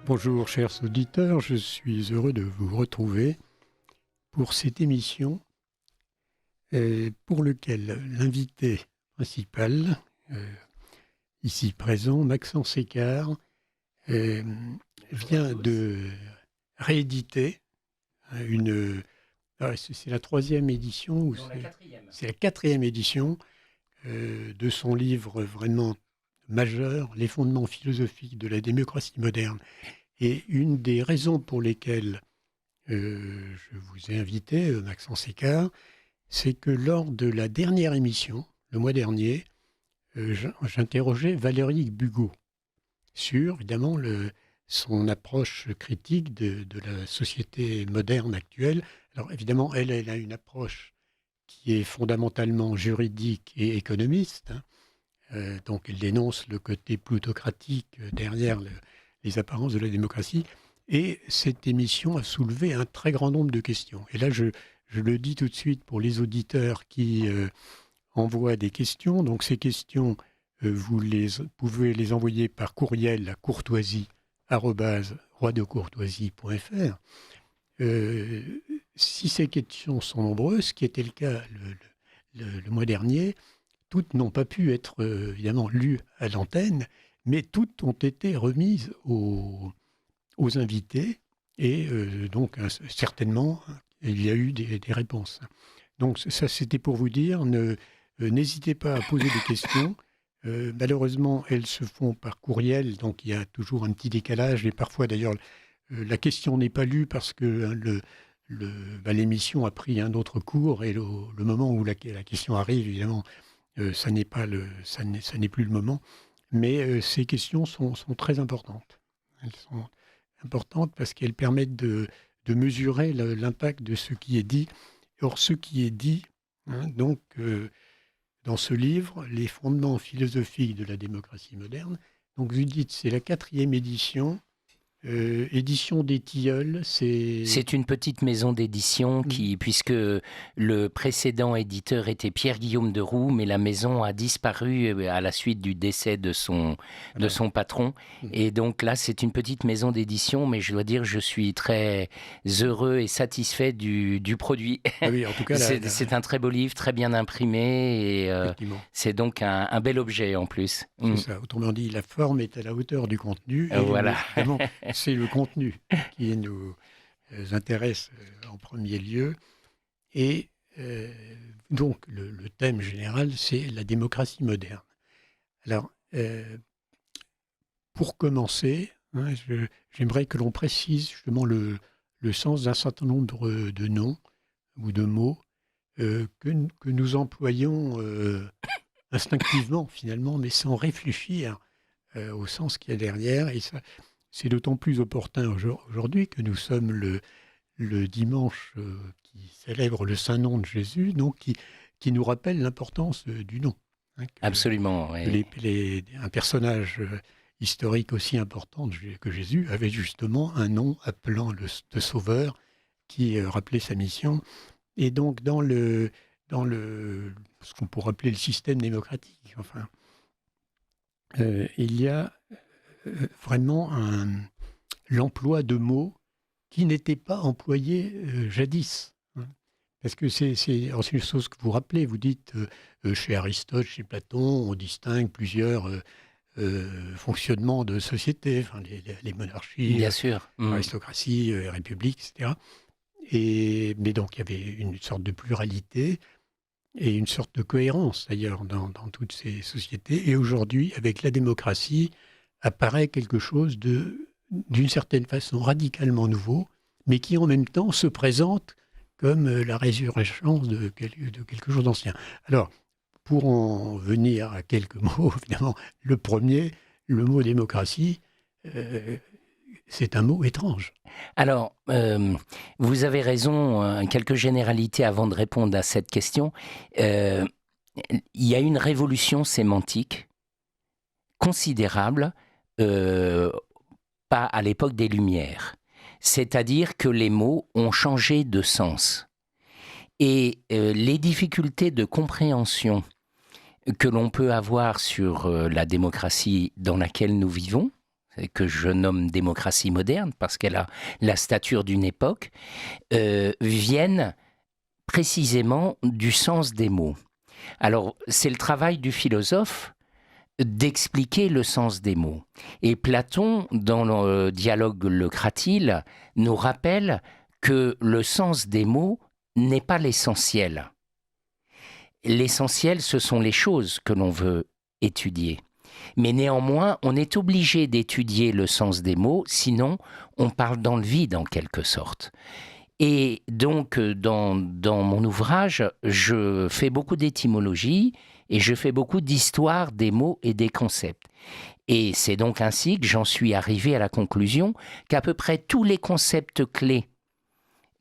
Bonjour chers auditeurs, je suis heureux de vous retrouver pour cette émission pour laquelle l'invité principal, ici présent, Maxence Écart, vient de rééditer une... c'est la troisième édition ou c'est la quatrième édition de son livre vraiment majeur, Les fondements philosophiques de la démocratie moderne. Et une des raisons pour lesquelles je vous ai invité, Maxence Écart, c'est que lors de la dernière émission, le mois dernier, j'interrogeais Valérie Bugeaud sur, évidemment, son approche critique de la société moderne actuelle. Alors, évidemment, elle a une approche qui est fondamentalement juridique et économiste. Donc, elle dénonce le côté plutocratique derrière les apparences de la démocratie. Et cette émission a soulevé un très grand nombre de questions. Et là, je le dis tout de suite pour les auditeurs qui envoient des questions. Donc, ces questions, vous pouvez les envoyer par courriel à courtoisie@roidecourtoisie.fr. Si ces questions sont nombreuses, ce qui était le cas le mois dernier, toutes n'ont pas pu être évidemment lues à l'antenne, mais toutes ont été remises aux invités et donc certainement il y a eu des réponses. Donc ça c'était pour vous dire, n'hésitez pas à poser des questions. Malheureusement elles se font par courriel, donc il y a toujours un petit décalage et parfois d'ailleurs la question n'est pas lue parce que l'émission a pris un autre cours et le moment où la question arrive, évidemment, ça n'est plus le moment. Mais ces questions sont très importantes. Elles sont importantes parce qu'elles permettent de mesurer l'impact de ce qui est dit. Or, ce qui est dit, donc, dans ce livre, Les fondements philosophiques de la démocratie moderne, donc vous dites, c'est la quatrième édition. Édition des Tilleuls, c'est une petite maison d'édition puisque le précédent éditeur était Pierre-Guillaume de Roux, mais la maison a disparu à la suite du décès de son patron. Et donc là, c'est une petite maison d'édition, mais je dois dire, je suis très heureux et satisfait du produit. Ah oui, en tout cas, c'est un très beau livre, très bien imprimé, et c'est donc un bel objet en plus. C'est ça. Autrement dit, la forme est à la hauteur du contenu. Et voilà. Évidemment, c'est le contenu qui nous intéresse en premier lieu. Et donc, le thème général, c'est la démocratie moderne. Alors, pour commencer, j'aimerais que l'on précise justement le sens d'un certain nombre de noms ou de mots que nous employons instinctivement, finalement, mais sans réfléchir au sens qu'il y a derrière. Et ça, c'est d'autant plus opportun aujourd'hui que nous sommes le dimanche qui célèbre le saint nom de Jésus, donc qui nous rappelle l'importance du nom. Absolument. Oui. Un personnage historique aussi important que Jésus avait justement un nom appelant le sauveur qui rappelait sa mission. Et donc dans ce qu'on pourrait appeler le système démocratique, enfin, il y a vraiment l'emploi de mots qui n'étaient pas employés jadis. Parce que c'est une chose que vous rappelez, vous dites, chez Aristote, chez Platon, on distingue plusieurs fonctionnements de société, enfin, les monarchies, bien sûr, l'aristocratie, les républiques, etc. Mais donc il y avait une sorte de pluralité et une sorte de cohérence d'ailleurs dans toutes ces sociétés. Et aujourd'hui, avec la démocratie, apparaît quelque chose d'une certaine façon radicalement nouveau, mais qui en même temps se présente comme la résurrection de quelque chose d'ancien. Alors, pour en venir à quelques mots, évidemment, le premier, le mot démocratie, c'est un mot étrange. Alors, vous avez raison, quelques généralités avant de répondre à cette question. Il y a une révolution sémantique considérable, pas à l'époque des Lumières. C'est-à-dire que les mots ont changé de sens. Et les difficultés de compréhension que l'on peut avoir sur la démocratie dans laquelle nous vivons, que je nomme démocratie moderne, parce qu'elle a la stature d'une époque, viennent précisément du sens des mots. Alors, c'est le travail du philosophe d'expliquer le sens des mots. Et Platon, dans le dialogue Le Cratyle, nous rappelle que le sens des mots n'est pas l'essentiel. L'essentiel, ce sont les choses que l'on veut étudier. Mais néanmoins, on est obligé d'étudier le sens des mots, sinon on parle dans le vide en quelque sorte. Et donc, dans mon ouvrage, je fais beaucoup d'étymologie et je fais beaucoup d'histoire des mots et des concepts. Et c'est donc ainsi que j'en suis arrivé à la conclusion qu'à peu près tous les concepts clés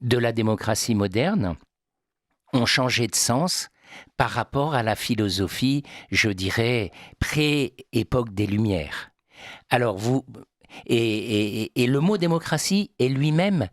de la démocratie moderne ont changé de sens par rapport à la philosophie, je dirais, pré-époque des Lumières. Alors, et le mot démocratie est lui-même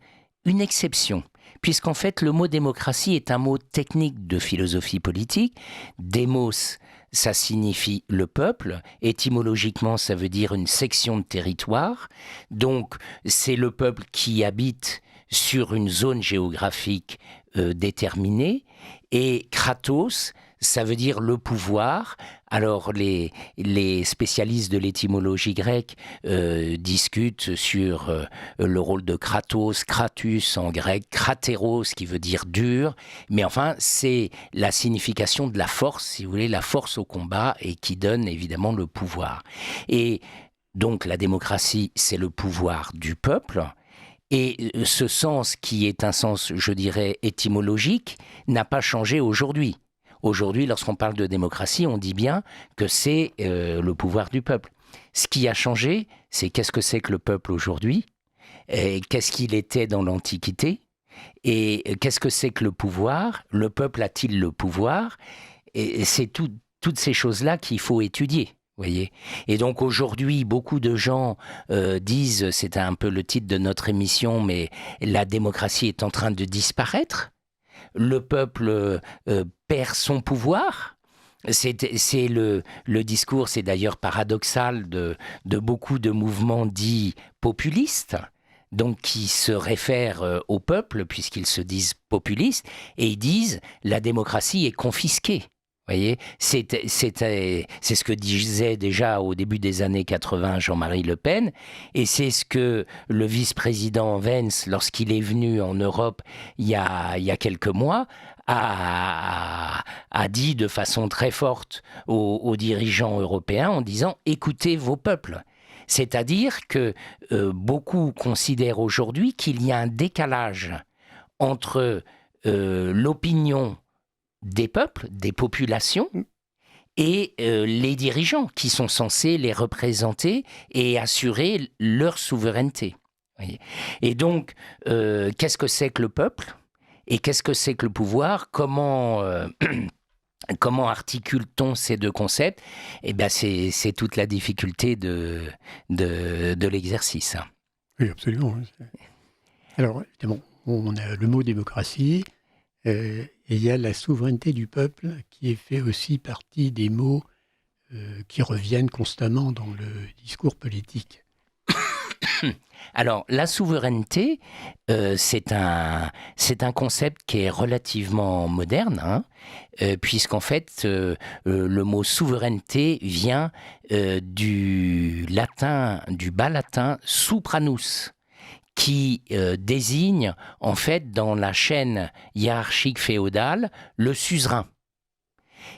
une exception, puisqu'en fait, le mot démocratie est un mot technique de philosophie politique. Démos, ça signifie le peuple. Étymologiquement, ça veut dire une section de territoire. Donc, c'est le peuple qui habite sur une zone géographique déterminée. Et kratos, ça veut dire le pouvoir. Alors, les spécialistes de l'étymologie grecque discutent sur le rôle de kratos, kratus en grec, kratéros qui veut dire dur. Mais enfin, c'est la signification de la force, si vous voulez, la force au combat et qui donne évidemment le pouvoir. Et donc, la démocratie, c'est le pouvoir du peuple. Et ce sens qui est un sens, je dirais, étymologique, n'a pas changé aujourd'hui. Aujourd'hui, lorsqu'on parle de démocratie, on dit bien que c'est le pouvoir du peuple. Ce qui a changé, c'est qu'est-ce que c'est que le peuple aujourd'hui, et qu'est-ce qu'il était dans l'Antiquité, et qu'est-ce que c'est que le pouvoir, le peuple a-t-il le pouvoir, et c'est toutes ces choses-là qu'il faut étudier. Voyez. Et donc aujourd'hui, beaucoup de gens disent, c'est un peu le titre de notre émission, mais la démocratie est en train de disparaître. Le peuple perd son pouvoir. C'est le discours, c'est d'ailleurs paradoxal de beaucoup de mouvements dits populistes, donc qui se réfèrent au peuple puisqu'ils se disent populistes, et ils disent la démocratie est confisquée. Voyez, c'est ce que disait déjà au début des années 80 Jean-Marie Le Pen, et c'est ce que le vice-président Vance, lorsqu'il est venu en Europe il y a quelques mois, a dit de façon très forte aux dirigeants européens en disant « écoutez vos peuples ». C'est-à-dire que beaucoup considèrent aujourd'hui qu'il y a un décalage entre l'opinion des peuples, des populations, et les dirigeants qui sont censés les représenter et assurer leur souveraineté. Et donc, qu'est-ce que c'est que le peuple ? Et qu'est-ce que c'est que le pouvoir ? Comment articule-t-on ces deux concepts ? Eh bien, c'est toute la difficulté de l'exercice. Oui, absolument. Alors, évidemment, on a le mot démocratie, et il y a la souveraineté du peuple qui est fait aussi partie des mots qui reviennent constamment dans le discours politique. Alors, la souveraineté, c'est un concept qui est relativement moderne, hein, puisqu'en fait, le mot souveraineté vient du bas latin supranus, qui désigne, en fait, dans la chaîne hiérarchique féodale, le suzerain.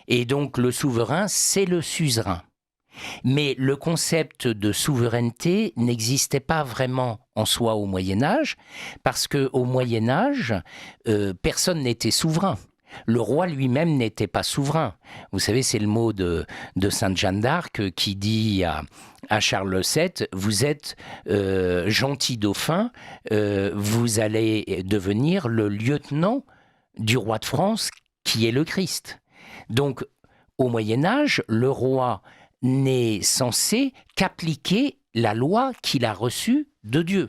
Et donc, le souverain, c'est le suzerain. Mais le concept de souveraineté n'existait pas vraiment en soi au Moyen-Âge, parce qu'au Moyen-Âge, personne n'était souverain. Le roi lui-même n'était pas souverain. Vous savez, c'est le mot de Sainte Jeanne d'Arc qui dit à Charles VII, vous êtes gentil dauphin, vous allez devenir le lieutenant du roi de France qui est le Christ. Donc, au Moyen-Âge, le roi n'est censé qu'appliquer la loi qu'il a reçue de Dieu.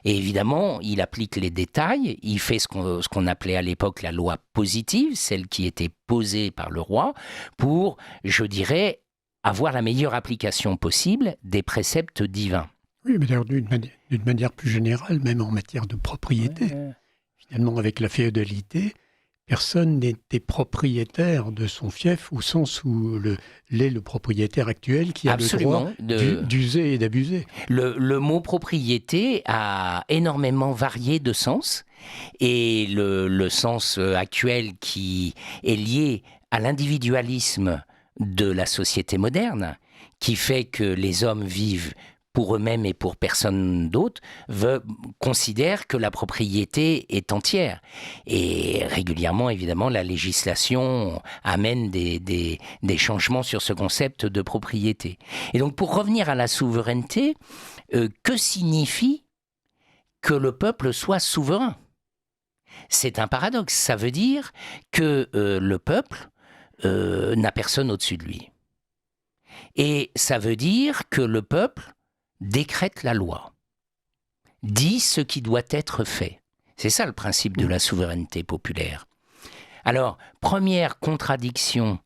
Et évidemment, il applique les détails, il fait ce qu'on appelait à l'époque la loi positive, celle qui était posée par le roi, pour, je dirais, avoir la meilleure application possible des préceptes divins. Oui, mais d'ailleurs, d'une manière plus générale, même en matière de propriété. Finalement, avec la féodalité, personne n'était propriétaire de son fief au sens où l'est le propriétaire actuel qui a Absolument, le droit d'user et d'abuser. Le mot propriété a énormément varié de sens, et le sens actuel qui est lié à l'individualisme de la société moderne, qui fait que les hommes vivent pour eux-mêmes et pour personne d'autre, considère que la propriété est entière. Et régulièrement, évidemment, la législation amène des changements sur ce concept de propriété. Et donc, pour revenir à la souveraineté, que signifie que le peuple soit souverain ? C'est un paradoxe. Ça veut dire que le peuple n'a personne au-dessus de lui. Et ça veut dire que le peuple décrète la loi, dit ce qui doit être fait. C'est ça le principe de la souveraineté populaire. Alors, première contradiction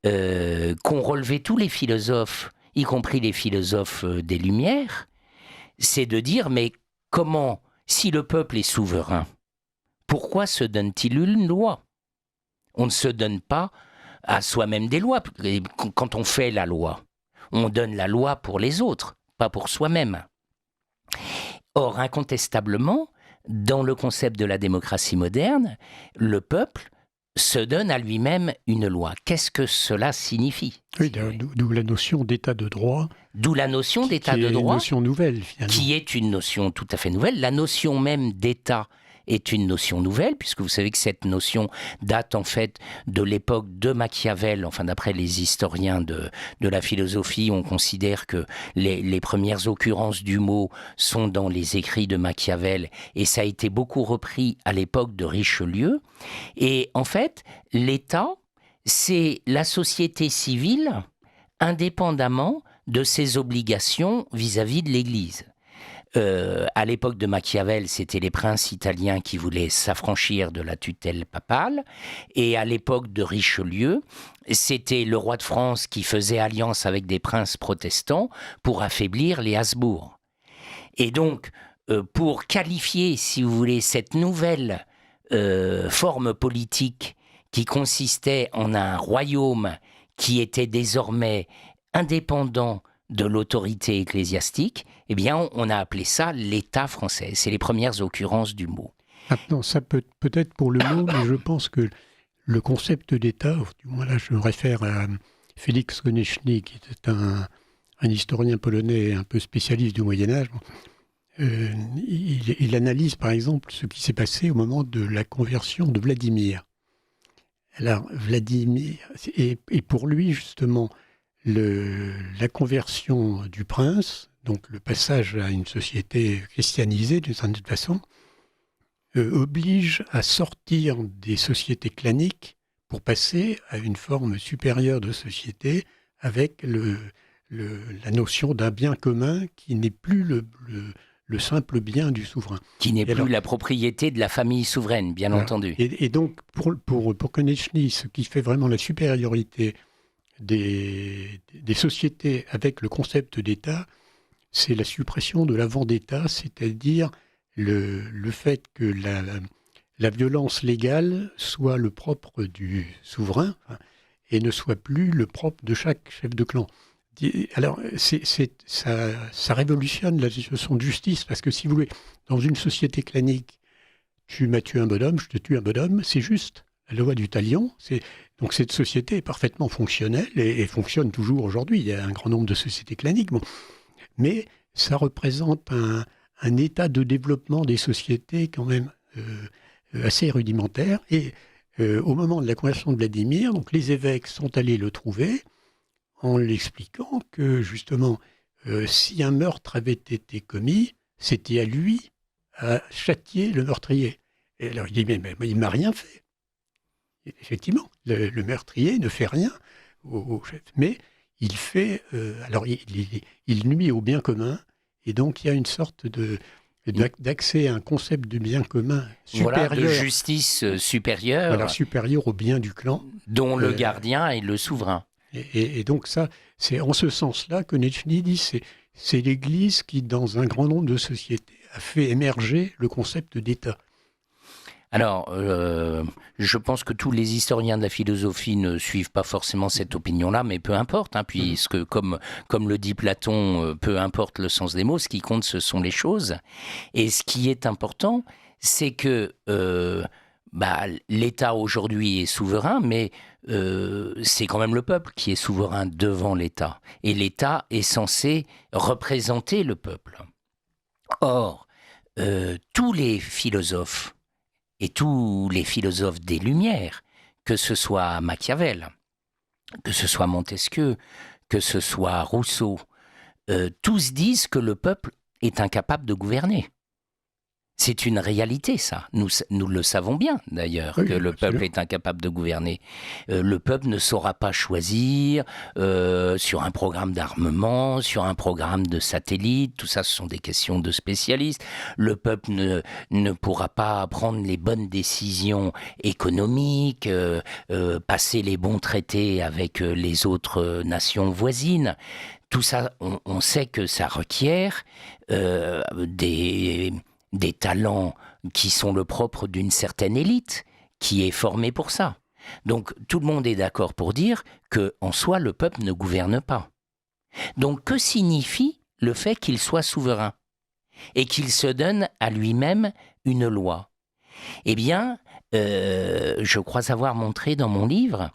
qu'ont relevé tous les philosophes, y compris les philosophes des Lumières, c'est de dire, mais comment, si le peuple est souverain, pourquoi se donne-t-il une loi ? On ne se donne pas à soi-même des lois. Quand on fait la loi, on donne la loi pour les autres, pas pour soi-même. Or, incontestablement, dans le concept de la démocratie moderne, le peuple se donne à lui-même une loi. Qu'est-ce que cela signifie ? Oui, d'où la notion d'état de droit. D'où la notion d'état de droit. Qui est une notion nouvelle, finalement. Qui est une notion tout à fait nouvelle. La notion même d'état est une notion nouvelle, puisque vous savez que cette notion date en fait de l'époque de Machiavel. Enfin, d'après les historiens de la philosophie, on considère que les premières occurrences du mot sont dans les écrits de Machiavel, et ça a été beaucoup repris à l'époque de Richelieu. Et en fait, l'État, c'est la société civile indépendamment de ses obligations vis-à-vis de l'Église. À l'époque de Machiavel, c'était les princes italiens qui voulaient s'affranchir de la tutelle papale. Et à l'époque de Richelieu, c'était le roi de France qui faisait alliance avec des princes protestants pour affaiblir les Habsbourg. Et donc, pour qualifier, si vous voulez, cette nouvelle forme politique qui consistait en un royaume qui était désormais indépendant de l'autorité ecclésiastique, eh bien, on a appelé ça l'État français. C'est les premières occurrences du mot. Maintenant, ça peut être pour le mot, mais je pense que le concept d'État, du moins là, je me réfère à Félix Konieczny, qui était un historien polonais un peu spécialiste du Moyen-Âge. Il analyse, par exemple, ce qui s'est passé au moment de la conversion de Vladimir. Alors, Vladimir, et pour lui, justement, la conversion du prince, donc le passage à une société christianisée d'une certaine façon, oblige à sortir des sociétés claniques pour passer à une forme supérieure de société avec la notion d'un bien commun qui n'est plus le simple bien du souverain. Qui n'est plus la propriété de la famille souveraine, bien entendu. Et donc, pour Konieczny, ce qui fait vraiment la supériorité des sociétés avec le concept d'État, c'est la suppression de la vendetta, c'est-à-dire le fait que la violence légale soit le propre du souverain et ne soit plus le propre de chaque chef de clan. Alors, ça révolutionne la situation de justice, parce que si vous voulez, dans une société clanique, tu m'as tué un bonhomme, je te tue un bonhomme, c'est juste. La loi du talion, donc cette société est parfaitement fonctionnelle et fonctionne toujours aujourd'hui. Il y a un grand nombre de sociétés claniques. Bon. Mais ça représente un état de développement des sociétés quand même assez rudimentaire. Et au moment de la conversion de Vladimir, donc les évêques sont allés le trouver en l'expliquant que justement, si un meurtre avait été commis, c'était à lui à châtier le meurtrier. Et alors il dit, mais il ne m'a rien fait. Effectivement, le meurtrier ne fait rien au chef, mais il fait, il nuit au bien commun, et donc il y a une sorte d'accès à un concept de bien commun supérieur. Voilà, de justice supérieure. Voilà, supérieur au bien du clan. Dont le gardien est le souverain. Et donc ça, c'est en ce sens-là que Nietzsche dit c'est l'Église qui, dans un grand nombre de sociétés, a fait émerger le concept d'État. Alors, je pense que tous les historiens de la philosophie ne suivent pas forcément cette opinion-là, mais peu importe, puisque comme le dit Platon, peu importe le sens des mots, ce qui compte, ce sont les choses. Et ce qui est important, c'est que l'État aujourd'hui est souverain, mais c'est quand même le peuple qui est souverain devant l'État. Et l'État est censé représenter le peuple. Or, tous les philosophes, et tous les philosophes des Lumières, que ce soit Machiavel, que ce soit Montesquieu, que ce soit Rousseau, tous disent que le peuple est incapable de gouverner. C'est une réalité, ça. Nous le savons bien, d'ailleurs, que le peuple est incapable de gouverner. Le peuple ne saura pas choisir sur un programme d'armement, sur un programme de satellite. Tout ça, ce sont des questions de spécialistes. Le peuple ne pourra pas prendre les bonnes décisions économiques, passer les bons traités avec les autres nations voisines. Tout ça, on sait que ça requiert des talents qui sont le propre d'une certaine élite, qui est formée pour ça. Donc tout le monde est d'accord pour dire qu'en soi, le peuple ne gouverne pas. Donc que signifie le fait qu'il soit souverain et qu'il se donne à lui-même une loi ? Eh bien, je crois avoir montré dans mon livre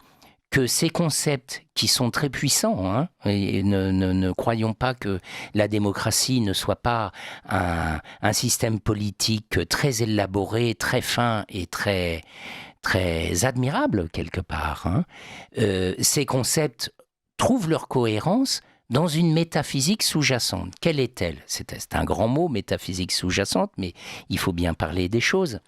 que ces concepts qui sont très puissants, et ne croyons pas que la démocratie ne soit pas un système politique très élaboré, très fin et très, très admirable quelque part, ces concepts trouvent leur cohérence dans une métaphysique sous-jacente. Quelle est-elle ? C'est un grand mot, métaphysique sous-jacente, mais il faut bien parler des choses.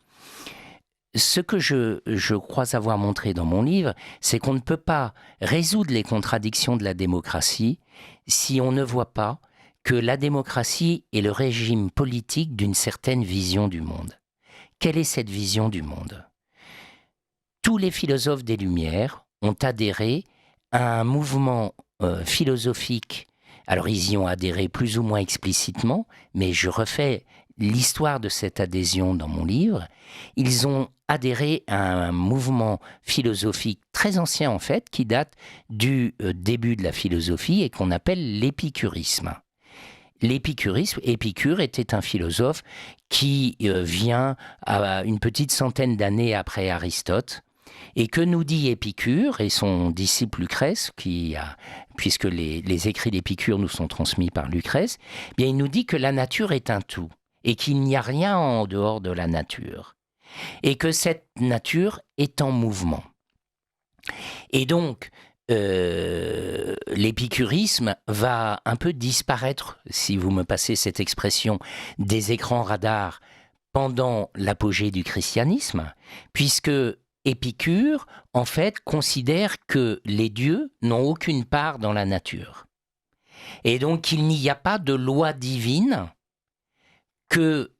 Ce que je crois avoir montré dans mon livre, c'est qu'on ne peut pas résoudre les contradictions de la démocratie si on ne voit pas que la démocratie est le régime politique d'une certaine vision du monde. Quelle est cette vision du monde ? Tous les philosophes des Lumières ont adhéré à un mouvement philosophique. Alors ils y ont adhéré plus ou moins explicitement, mais je refais l'histoire de cette adhésion dans mon livre. Ils ont adhéré à un mouvement philosophique très ancien en fait, qui date du début de la philosophie et qu'on appelle l'épicurisme. L'épicurisme, Épicure était un philosophe qui vient à une petite centaine d'années après Aristote. Et que nous dit Épicure et son disciple Lucrèce, puisque les écrits d'Épicure nous sont transmis par Lucrèce, bien il nous dit que la nature est un tout et qu'il n'y a rien en dehors de la nature et que cette nature est en mouvement. Et donc, l'épicurisme va un peu disparaître, si vous me passez cette expression, des écrans radars pendant l'apogée du christianisme, puisque Épicure, en fait, considère que les dieux n'ont aucune part dans la nature. Et donc, il n'y a pas de loi divine que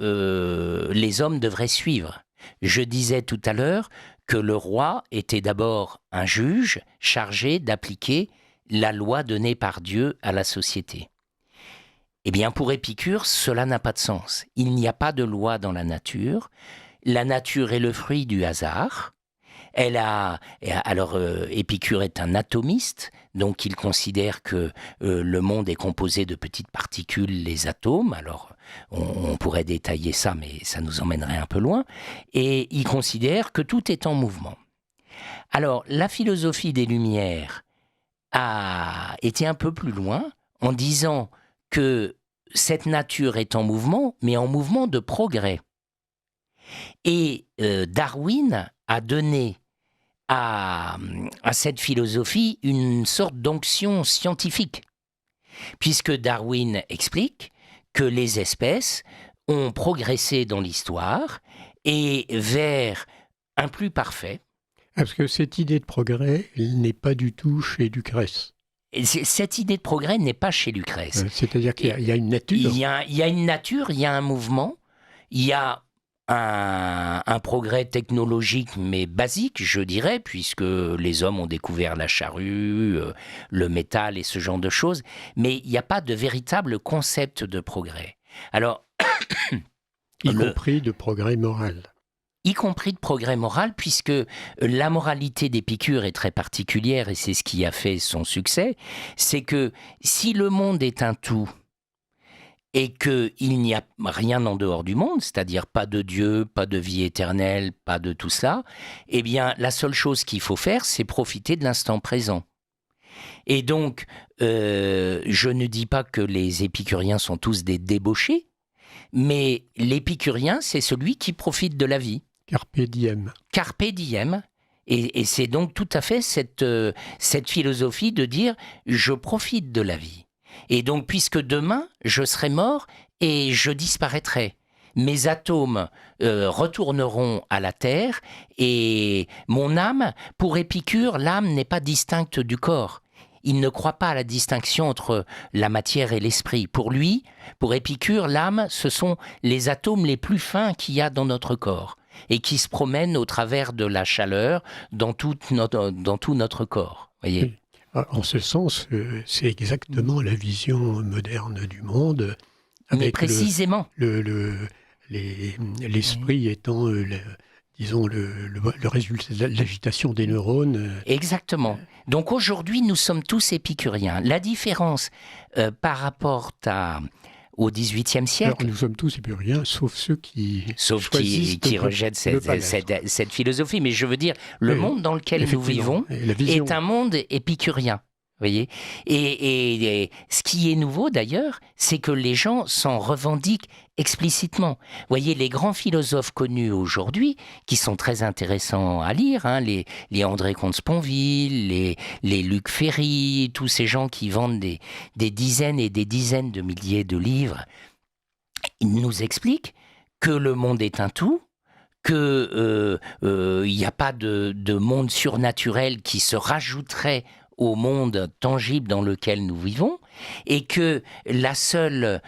les hommes devraient suivre. Je disais tout à l'heure que le roi était d'abord un juge chargé d'appliquer la loi donnée par Dieu à la société. Eh bien, pour Épicure, cela n'a pas de sens. Il n'y a pas de loi dans la nature. La nature est le fruit du hasard. Épicure est un atomiste, donc il considère que le monde est composé de petites particules, les atomes. Alors, on pourrait détailler ça, mais ça nous emmènerait un peu loin. Et il considère que tout est en mouvement. Alors, la philosophie des Lumières a été un peu plus loin en disant que cette nature est en mouvement, mais en mouvement de progrès. Et Darwin a donné à cette philosophie une sorte d'onction scientifique, puisque Darwin explique que les espèces ont progressé dans l'histoire et vers un plus parfait. Parce que cette idée de progrès n'est pas du tout chez Lucrèce. Cette idée de progrès n'est pas chez Lucrèce. C'est-à-dire qu'il y a une nature. Il y a une nature, il y a un mouvement, il y a un progrès technologique, mais basique, je dirais, puisque les hommes ont découvert la charrue, le métal et ce genre de choses, mais il n'y a pas de véritable concept de progrès. Alors, y compris de progrès moral. Y compris de progrès moral, puisque la moralité d'Épicure est très particulière, et c'est ce qui a fait son succès, c'est que si le monde est un tout, et qu'il n'y a rien en dehors du monde, c'est-à-dire pas de Dieu, pas de vie éternelle, pas de tout ça, eh bien, la seule chose qu'il faut faire, c'est profiter de l'instant présent. Et donc, je ne dis pas que les épicuriens sont tous des débauchés, mais l'épicurien, c'est celui qui profite de la vie. Carpe diem. Carpe diem. Et c'est donc tout à fait cette philosophie de dire « je profite de la vie ». Et donc, puisque demain, je serai mort et je disparaîtrai, mes atomes retourneront à la terre et mon âme, pour Épicure, l'âme n'est pas distincte du corps. Il ne croit pas à la distinction entre la matière et l'esprit. Pour lui, pour Épicure, l'âme, ce sont les atomes les plus fins qu'il y a dans notre corps et qui se promènent au travers de la chaleur dans tout notre corps. Voyez ? Oui. En ce sens, c'est exactement la vision moderne du monde. Mais précisément. L'esprit étant, disons, le résultat de l'agitation des neurones. Exactement. Donc aujourd'hui, nous sommes tous épicuriens. La différence par rapport au XVIIIe siècle... Alors, nous sommes tous épicuriens, sauf ceux qui rejettent cette philosophie. Mais je veux dire, le monde dans lequel nous vivons est un monde épicurien. Voyez, et ce qui est nouveau d'ailleurs, c'est que les gens s'en revendiquent explicitement. Voyez, les grands philosophes connus aujourd'hui, qui sont très intéressants à lire, hein, les André Comte-Sponville, les Luc Ferry, tous ces gens qui vendent des dizaines et des dizaines de milliers de livres, ils nous expliquent que le monde est un tout, qu'il n'y a pas de monde surnaturel qui se rajouterait au monde tangible dans lequel nous vivons, et que la seule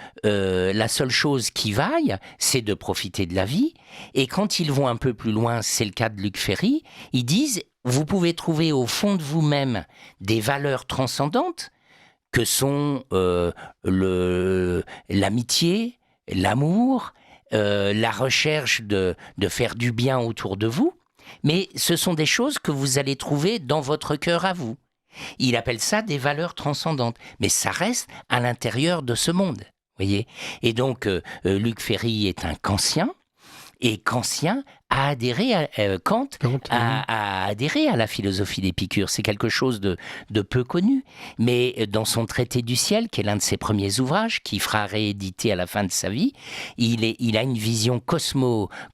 chose qui vaille, c'est de profiter de la vie. Et quand ils vont un peu plus loin, c'est le cas de Luc Ferry, ils disent, vous pouvez trouver au fond de vous-même des valeurs transcendantes, que sont l'amitié, l'amour, la recherche de faire du bien autour de vous, mais ce sont des choses que vous allez trouver dans votre cœur à vous. Il appelle ça des valeurs transcendantes, mais ça reste à l'intérieur de ce monde, voyez. Et donc, Luc Ferry est un kantien, et Kantien a adhéré Kant a adhéré à la philosophie d'Épicure. C'est quelque chose de peu connu, mais dans son Traité du ciel, qui est l'un de ses premiers ouvrages, qu'il fera rééditer à la fin de sa vie, il a une vision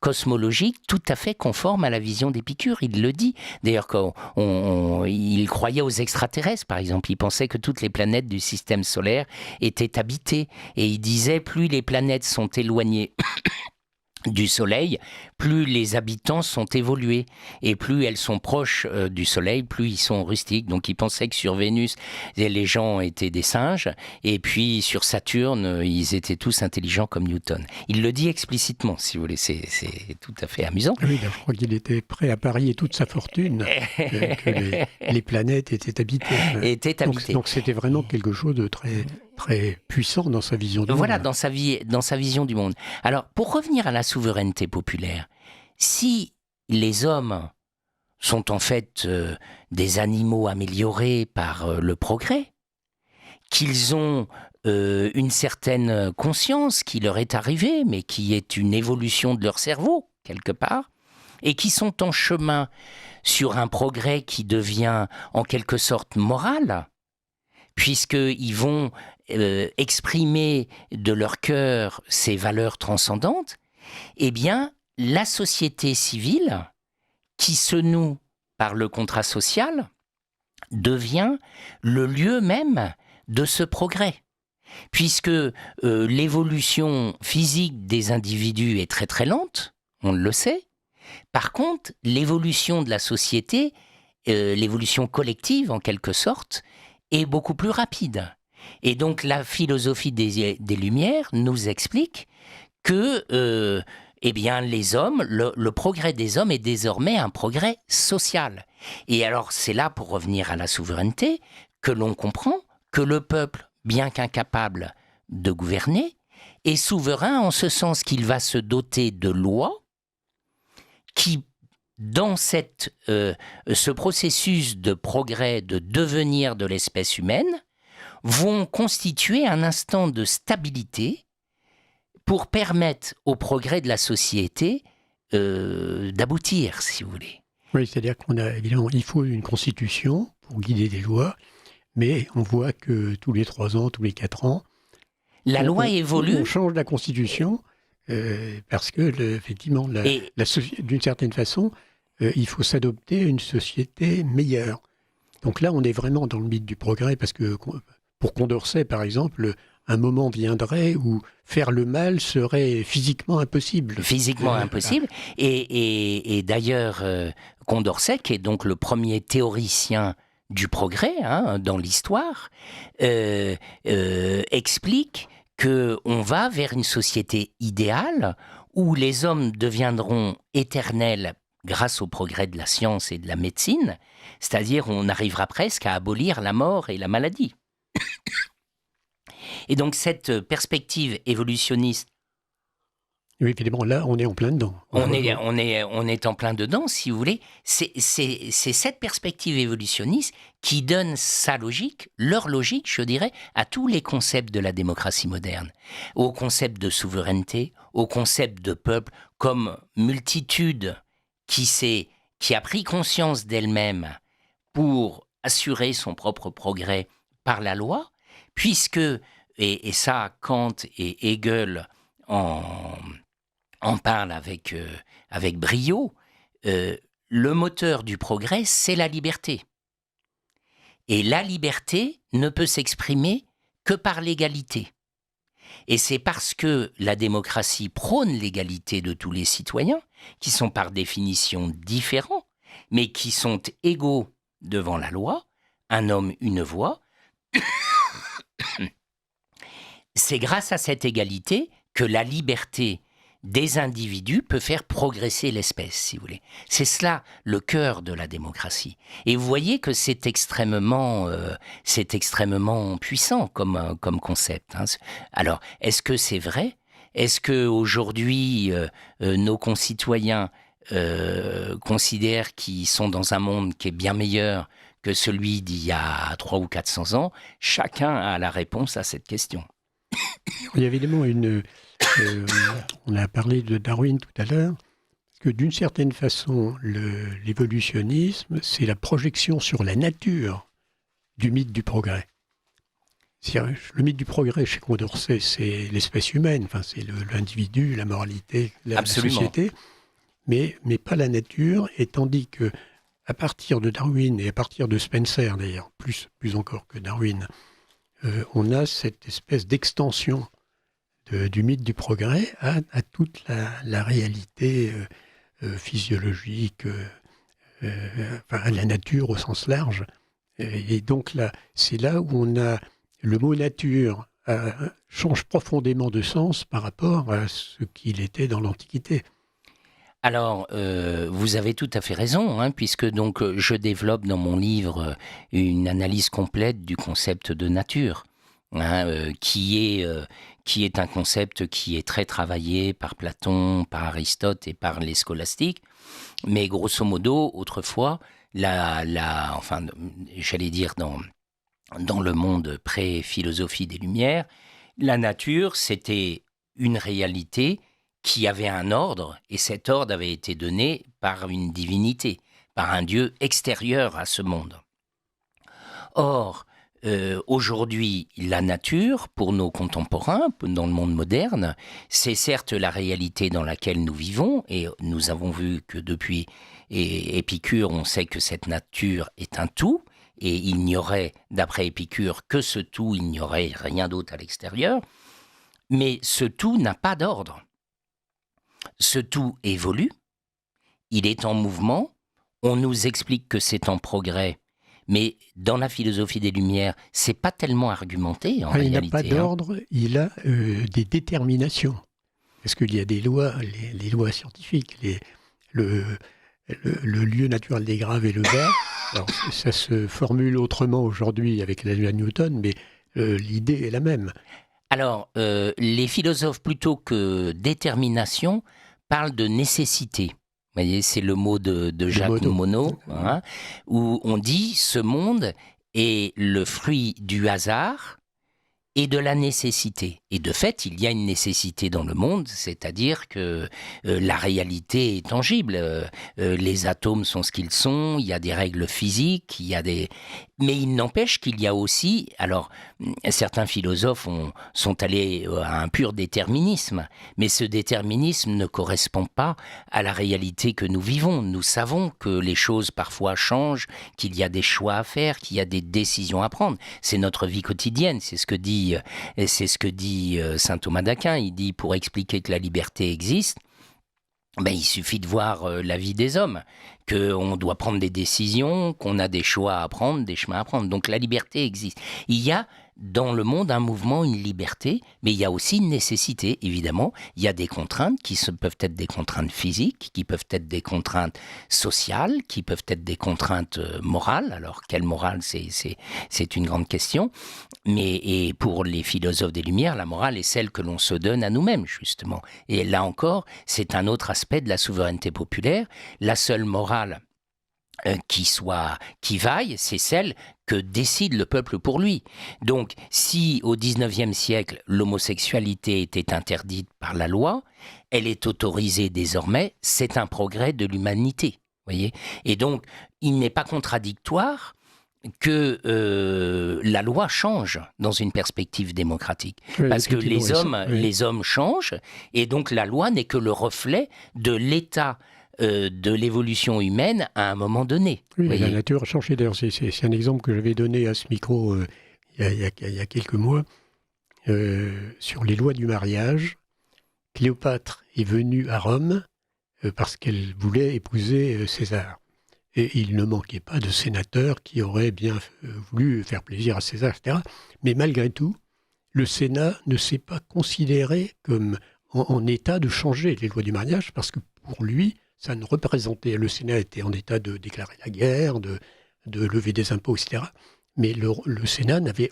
cosmologique tout à fait conforme à la vision d'Épicure. Il le dit. D'ailleurs, il croyait aux extraterrestres, par exemple. Il pensait que toutes les planètes du système solaire étaient habitées. Et il disait, plus les planètes sont éloignées du Soleil, plus les habitants sont évolués et plus elles sont proches du Soleil, plus ils sont rustiques. Donc ils pensaient que sur Vénus, les gens étaient des singes et puis sur Saturne, ils étaient tous intelligents comme Newton. Il le dit explicitement, si vous voulez, c'est tout à fait amusant. Oui, je crois qu'il était prêt à parier toute sa fortune que les planètes étaient habitées. Donc c'était vraiment quelque chose de très puissant dans sa vision du monde. Voilà, dans sa vision du monde. Alors, pour revenir à la souveraineté populaire, si les hommes sont en fait des animaux améliorés par le progrès, qu'ils ont une certaine conscience qui leur est arrivée, mais qui est une évolution de leur cerveau, quelque part, et qui sont en chemin sur un progrès qui devient en quelque sorte moral, puisqu'ils vont exprimer de leur cœur ces valeurs transcendantes, eh bien, la société civile, qui se noue par le contrat social, devient le lieu même de ce progrès. Puisque l'évolution physique des individus est très très lente, on le sait. Par contre, l'évolution de la société, l'évolution collective en quelque sorte, est beaucoup plus rapide. Et donc la philosophie des Lumières nous explique que eh bien, les hommes, le progrès des hommes est désormais un progrès social. Et alors, c'est là, pour revenir à la souveraineté, que l'on comprend que le peuple, bien qu'incapable de gouverner, est souverain en ce sens qu'il va se doter de lois qui, dans ce processus de progrès, de devenir de l'espèce humaine, vont constituer un instant de stabilité pour permettre au progrès de la société d'aboutir, si vous voulez. Oui, c'est-à-dire évidemment, il faut une constitution pour guider les lois, mais on voit que tous les 3 ans, tous les 4 ans, la loi évolue. On change la constitution parce que, effectivement, d'une certaine façon, il faut s'adopter à une société meilleure. Donc là, on est vraiment dans le mythe du progrès, parce que pour Condorcet, par exemple, un moment viendrait où faire le mal serait physiquement impossible. Physiquement impossible. Et d'ailleurs, Condorcet, qui est donc le premier théoricien du progrès dans l'histoire, explique qu'on va vers une société idéale où les hommes deviendront éternels grâce au progrès de la science et de la médecine, c'est-à-dire on arrivera presque à abolir la mort et la maladie. Et donc cette perspective évolutionniste, oui, évidemment, là, on est en plein dedans. On est en plein dedans, si vous voulez. C'est cette perspective évolutionniste qui donne sa logique, leur logique, je dirais, à tous les concepts de la démocratie moderne. Au concept de souveraineté, au concept de peuple, comme multitude qui a pris conscience d'elle-même pour assurer son propre progrès par la loi, puisque, et ça, Kant et Hegel en parle avec brio, le moteur du progrès, c'est la liberté. Et la liberté ne peut s'exprimer que par l'égalité. Et c'est parce que la démocratie prône l'égalité de tous les citoyens, qui sont par définition différents, mais qui sont égaux devant la loi, un homme, une voix. C'est grâce à cette égalité que la liberté des individus peut faire progresser l'espèce, si vous voulez. C'est cela le cœur de la démocratie. Et vous voyez que c'est extrêmement puissant comme concept. Alors, est-ce que c'est vrai ? Est-ce qu'aujourd'hui, nos concitoyens considèrent qu'ils sont dans un monde qui est bien meilleur que celui d'il y a 300 ou 400 ans ? Chacun a la réponse à cette question. Il y a évidemment on a parlé de Darwin tout à l'heure, que d'une certaine façon, l'évolutionnisme, c'est la projection sur la nature du mythe du progrès. Le mythe du progrès chez Condorcet, c'est l'espèce humaine, c'est l'individu, la moralité, la société, mais pas la nature, et tandis que à partir de Darwin et à partir de Spencer d'ailleurs, plus encore que Darwin, on a cette espèce d'extension du mythe du progrès à toute la réalité physiologique, à la nature au sens large. Et donc là, c'est là où on a le mot nature change profondément de sens par rapport à ce qu'il était dans l'Antiquité. Alors, vous avez tout à fait raison, puisque donc je développe dans mon livre une analyse complète du concept de nature, qui est un concept qui est très travaillé par Platon, par Aristote et par les scolastiques. Mais grosso modo, autrefois, j'allais dire dans le monde pré-philosophie des Lumières, la nature, c'était une réalité qui avait un ordre, et cet ordre avait été donné par une divinité, par un dieu extérieur à ce monde. Or, aujourd'hui, la nature, pour nos contemporains, dans le monde moderne, c'est certes la réalité dans laquelle nous vivons, et nous avons vu que depuis Épicure, on sait que cette nature est un tout, et il n'y aurait, d'après Épicure, que ce tout, il n'y aurait rien d'autre à l'extérieur, mais ce tout n'a pas d'ordre. Ce tout évolue, il est en mouvement, on nous explique que c'est en progrès, mais dans la philosophie des Lumières, c'est pas tellement argumenté en réalité. Il n'a pas d'ordre, il a des déterminations. Parce qu'il y a des lois, les lois scientifiques, le lieu naturel des graves et le bas. Alors, ça se formule autrement aujourd'hui avec la loi de Newton, mais l'idée est la même. Alors, les philosophes, plutôt que détermination, parlent de nécessité. Vous voyez, c'est le mot de Jacques Monod, hein, où on dit « ce monde est le fruit du hasard et de la nécessité ». Et de fait, il y a une nécessité dans le monde, c'est-à-dire que la réalité est tangible. Les atomes sont ce qu'ils sont, il y a des règles physiques, mais il n'empêche qu'il y a aussi... Alors, certains philosophes sont allés à un pur déterminisme, mais ce déterminisme ne correspond pas à la réalité que nous vivons. Nous savons que les choses parfois changent, qu'il y a des choix à faire, qu'il y a des décisions à prendre. C'est notre vie quotidienne, c'est ce que dit saint Thomas d'Aquin. Il dit, pour expliquer que la liberté existe, il suffit de voir la vie des hommes, qu'on doit prendre des décisions, qu'on a des choix à prendre, des chemins à prendre. Donc la liberté existe. Il y a dans le monde un mouvement, une liberté, mais il y a aussi une nécessité, évidemment. Il y a des contraintes qui peuvent être des contraintes physiques, qui peuvent être des contraintes sociales, qui peuvent être des contraintes morales. Alors, quelle morale, c'est une grande question. Et pour les philosophes des Lumières, la morale est celle que l'on se donne à nous-mêmes, justement. Et là encore, c'est un autre aspect de la souveraineté populaire. La seule morale qui vaille, c'est celle que décide le peuple pour lui. Donc, si au XIXe siècle, l'homosexualité était interdite par la loi, elle est autorisée désormais, c'est un progrès de l'humanité. Voyez ? Et donc, il n'est pas contradictoire que la loi change dans une perspective démocratique. Oui, parce que les hommes changent, et donc la loi n'est que le reflet de l'état de l'évolution humaine à un moment donné. Oui, la nature a changé. D'ailleurs, c'est un exemple que j'avais donné à ce micro il y a quelques mois sur les lois du mariage. Cléopâtre est venue à Rome parce qu'elle voulait épouser César. Et il ne manquait pas de sénateurs qui auraient bien voulu faire plaisir à César, etc. Mais malgré tout, le Sénat ne s'est pas considéré comme en état de changer les lois du mariage parce que pour lui, ça ne représentait... Le Sénat était en état de déclarer la guerre, de lever des impôts, etc. Mais le Sénat n'avait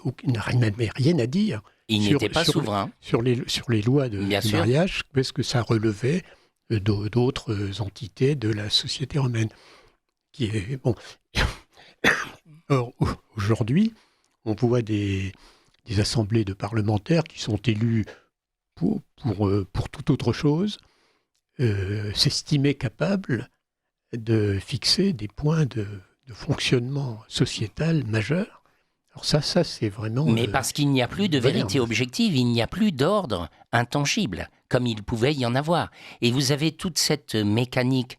rien à dire. Il n'était pas souverain. Sur les lois du mariage, parce que ça relevait d'autres entités de la société romaine. Qui est, bon. Or, aujourd'hui, on voit des assemblées de parlementaires qui sont élus pour toute autre chose, s'estimer capables de fixer des points de fonctionnement sociétal majeurs. Alors ça c'est vraiment... Mais parce qu'il n'y a plus de vérité objective, il n'y a plus d'ordre intangible, comme il pouvait y en avoir. Et vous avez toute cette mécanique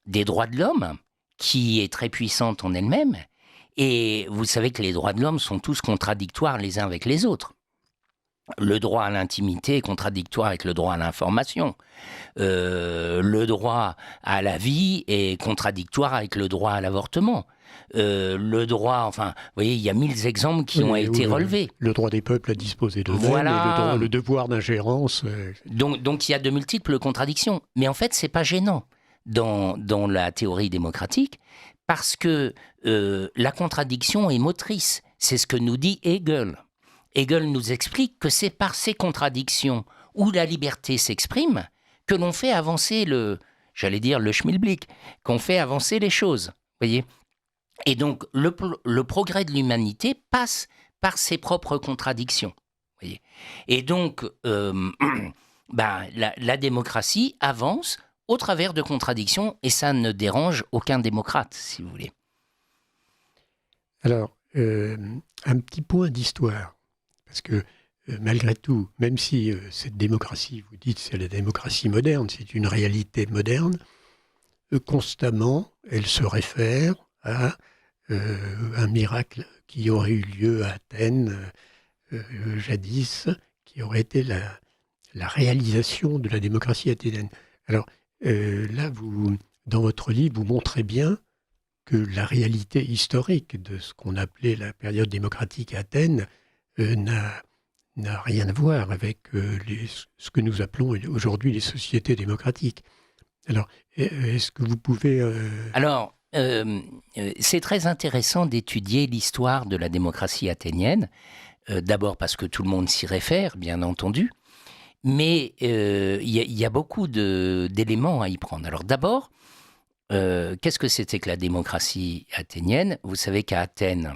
des droits de l'homme, qui est très puissante en elle-même, et vous savez que les droits de l'homme sont tous contradictoires les uns avec les autres. Le droit à l'intimité est contradictoire avec le droit à l'information. Le droit à la vie est contradictoire avec le droit à l'avortement. Le droit, enfin, vous voyez, il y a 1000 exemples qui ont été relevés. Le droit des peuples à disposer d'eux-mêmes, et le devoir d'ingérence. Donc il y a de multiples contradictions. Mais en fait, c'est pas gênant dans la théorie démocratique, parce que la contradiction est motrice. C'est ce que nous dit Hegel. Hegel nous explique que c'est par ces contradictions où la liberté s'exprime que l'on fait avancer le schmilblick, qu'on fait avancer les choses. Voyez ? Et donc, le progrès de l'humanité passe par ses propres contradictions. Voyez ? Et donc, la démocratie avance au travers de contradictions, et ça ne dérange aucun démocrate, si vous voulez. Alors, un petit point d'histoire, parce que malgré tout, même si cette démocratie, vous dites c'est la démocratie moderne, c'est une réalité moderne, constamment, elle se réfère à un miracle qui aurait eu lieu à Athènes jadis, qui aurait été la réalisation de la démocratie athénienne. Alors, là, dans votre livre, vous montrez bien que la réalité historique de ce qu'on appelait la période démocratique à Athènes n'a n'a rien à voir avec ce que nous appelons aujourd'hui les sociétés démocratiques. Alors, est-ce que vous pouvez... Alors, c'est très intéressant d'étudier l'histoire de la démocratie athénienne, d'abord parce que tout le monde s'y réfère, bien entendu, mais il y a beaucoup d'éléments à y prendre. Alors d'abord, qu'est-ce que c'était que la démocratie athénienne ? Vous savez qu'à Athènes,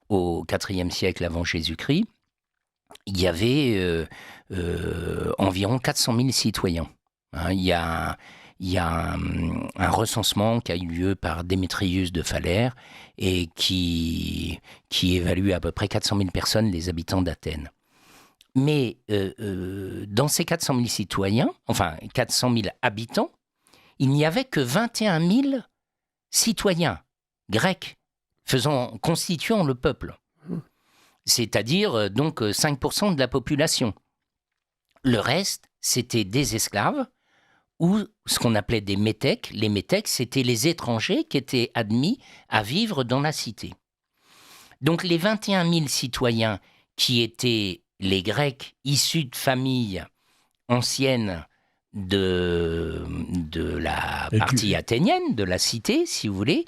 au IVe siècle avant Jésus-Christ, il y avait environ 400 000 citoyens. Hein, il y a un recensement qui a eu lieu par Démétrius de Phalère et qui évalue à peu près 400 000 personnes, les habitants d'Athènes. Mais dans ces 400 000 citoyens, enfin 400 000 habitants, il n'y avait que 21 000 citoyens grecs constituant le peuple. C'est-à-dire donc 5% de la population. Le reste, c'était des esclaves ou ce qu'on appelait des métèques. Les métèques, c'était les étrangers qui étaient admis à vivre dans la cité. Donc les 21 000 citoyens qui étaient les Grecs issus de familles anciennes de la partie athénienne, de la cité, si vous voulez,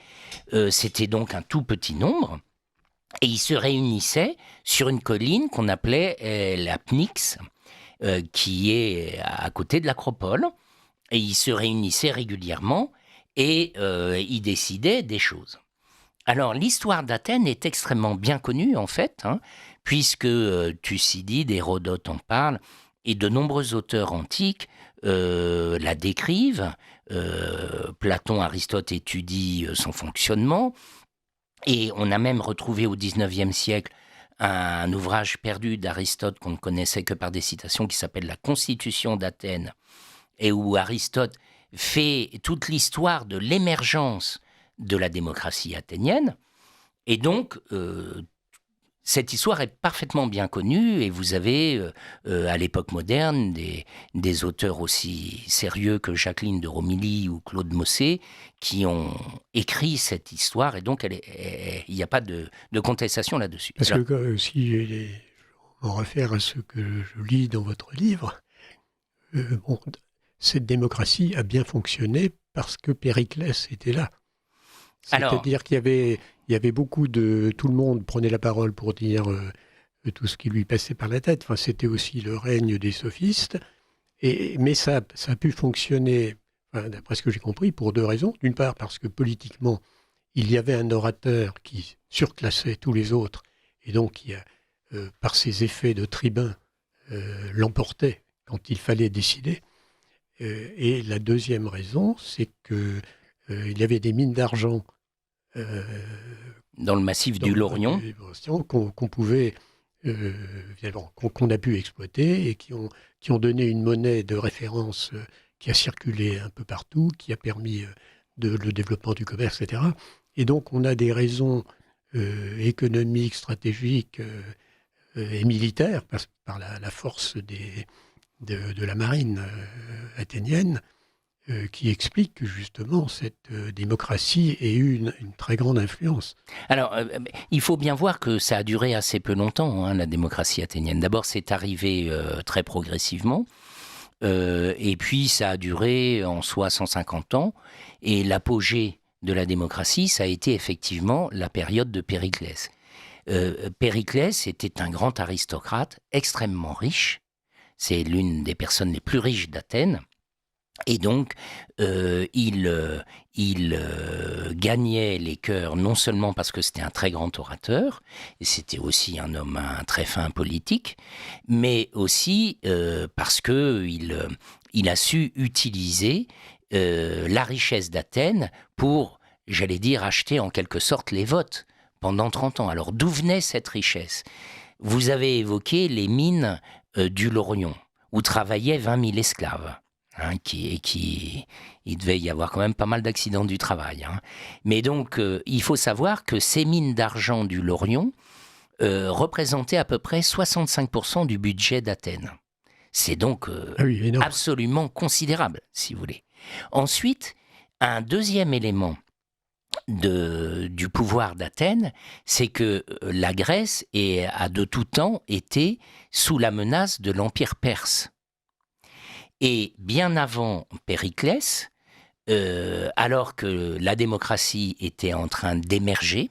c'était donc un tout petit nombre. Et ils se réunissaient sur une colline qu'on appelait la Pnyx, qui est à côté de l'Acropole. Et ils se réunissaient régulièrement et ils décidaient des choses. Alors, l'histoire d'Athènes est extrêmement bien connue, en fait, hein, puisque Thucydide, Hérodote en parle, et de nombreux auteurs antiques la décrivent. Platon, Aristote étudient son fonctionnement. Et on a même retrouvé au XIXe siècle un ouvrage perdu d'Aristote qu'on ne connaissait que par des citations qui s'appelle « La Constitution d'Athènes » et où Aristote fait toute l'histoire de l'émergence de la démocratie athénienne. Et donc, cette histoire est parfaitement bien connue et vous avez, à l'époque moderne, des auteurs aussi sérieux que Jacqueline de Romilly ou Claude Mossé qui ont écrit cette histoire et donc il n'y a pas de contestation là-dessus. Parce que si je me réfère à ce que je lis dans votre livre, cette démocratie a bien fonctionné parce que Périclès était là. C'est-à-dire qu'il y avait beaucoup de... Tout le monde prenait la parole pour dire tout ce qui lui passait par la tête. Enfin, c'était aussi le règne des sophistes. Mais ça a pu fonctionner, enfin, d'après ce que j'ai compris, pour deux raisons. D'une part, parce que politiquement, il y avait un orateur qui surclassait tous les autres et donc qui, par ses effets de tribun, l'emportait quand il fallait décider. Et la deuxième raison, c'est que il y avait des mines d'argent dans le massif du Laurion qu'on pouvait, qu'on a pu exploiter et qui ont donné une monnaie de référence qui a circulé un peu partout, qui a permis le développement du commerce, etc. Et donc on a des raisons économiques, stratégiques et militaires par la force de la marine athénienne qui explique que justement cette démocratie ait eu une très grande influence. Alors, il faut bien voir que ça a duré assez peu longtemps, hein, la démocratie athénienne. D'abord, c'est arrivé très progressivement, et puis ça a duré en soi 150 ans, et l'apogée de la démocratie, ça a été effectivement la période de Périclès. Périclès était un grand aristocrate extrêmement riche, c'est l'une des personnes les plus riches d'Athènes, et donc, il gagnait les cœurs non seulement parce que c'était un très grand orateur, et c'était aussi un homme un très fin politique, mais aussi parce qu'il a su utiliser la richesse d'Athènes pour, j'allais dire, acheter en quelque sorte les votes pendant 30 ans. Alors, d'où venait cette richesse ? Vous avez évoqué les mines du Laurion, où travaillaient 20 000 esclaves. Hein, il devait y avoir quand même pas mal d'accidents du travail. Hein. Mais donc, il faut savoir que ces mines d'argent du Laurion représentaient à peu près 65% du budget d'Athènes. C'est donc absolument considérable, si vous voulez. Ensuite, un deuxième élément du pouvoir d'Athènes, c'est que la Grèce a de tout temps été sous la menace de l'Empire perse. Et bien avant Périclès, alors que la démocratie était en train d'émerger,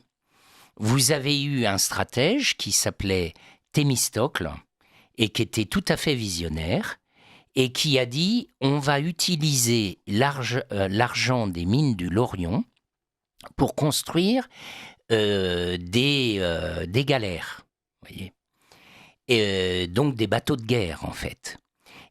vous avez eu un stratège qui s'appelait Thémistocle et qui était tout à fait visionnaire et qui a dit « on va utiliser l'argent des mines du Laurion pour construire des galères, voyez, et donc des bateaux de guerre en fait.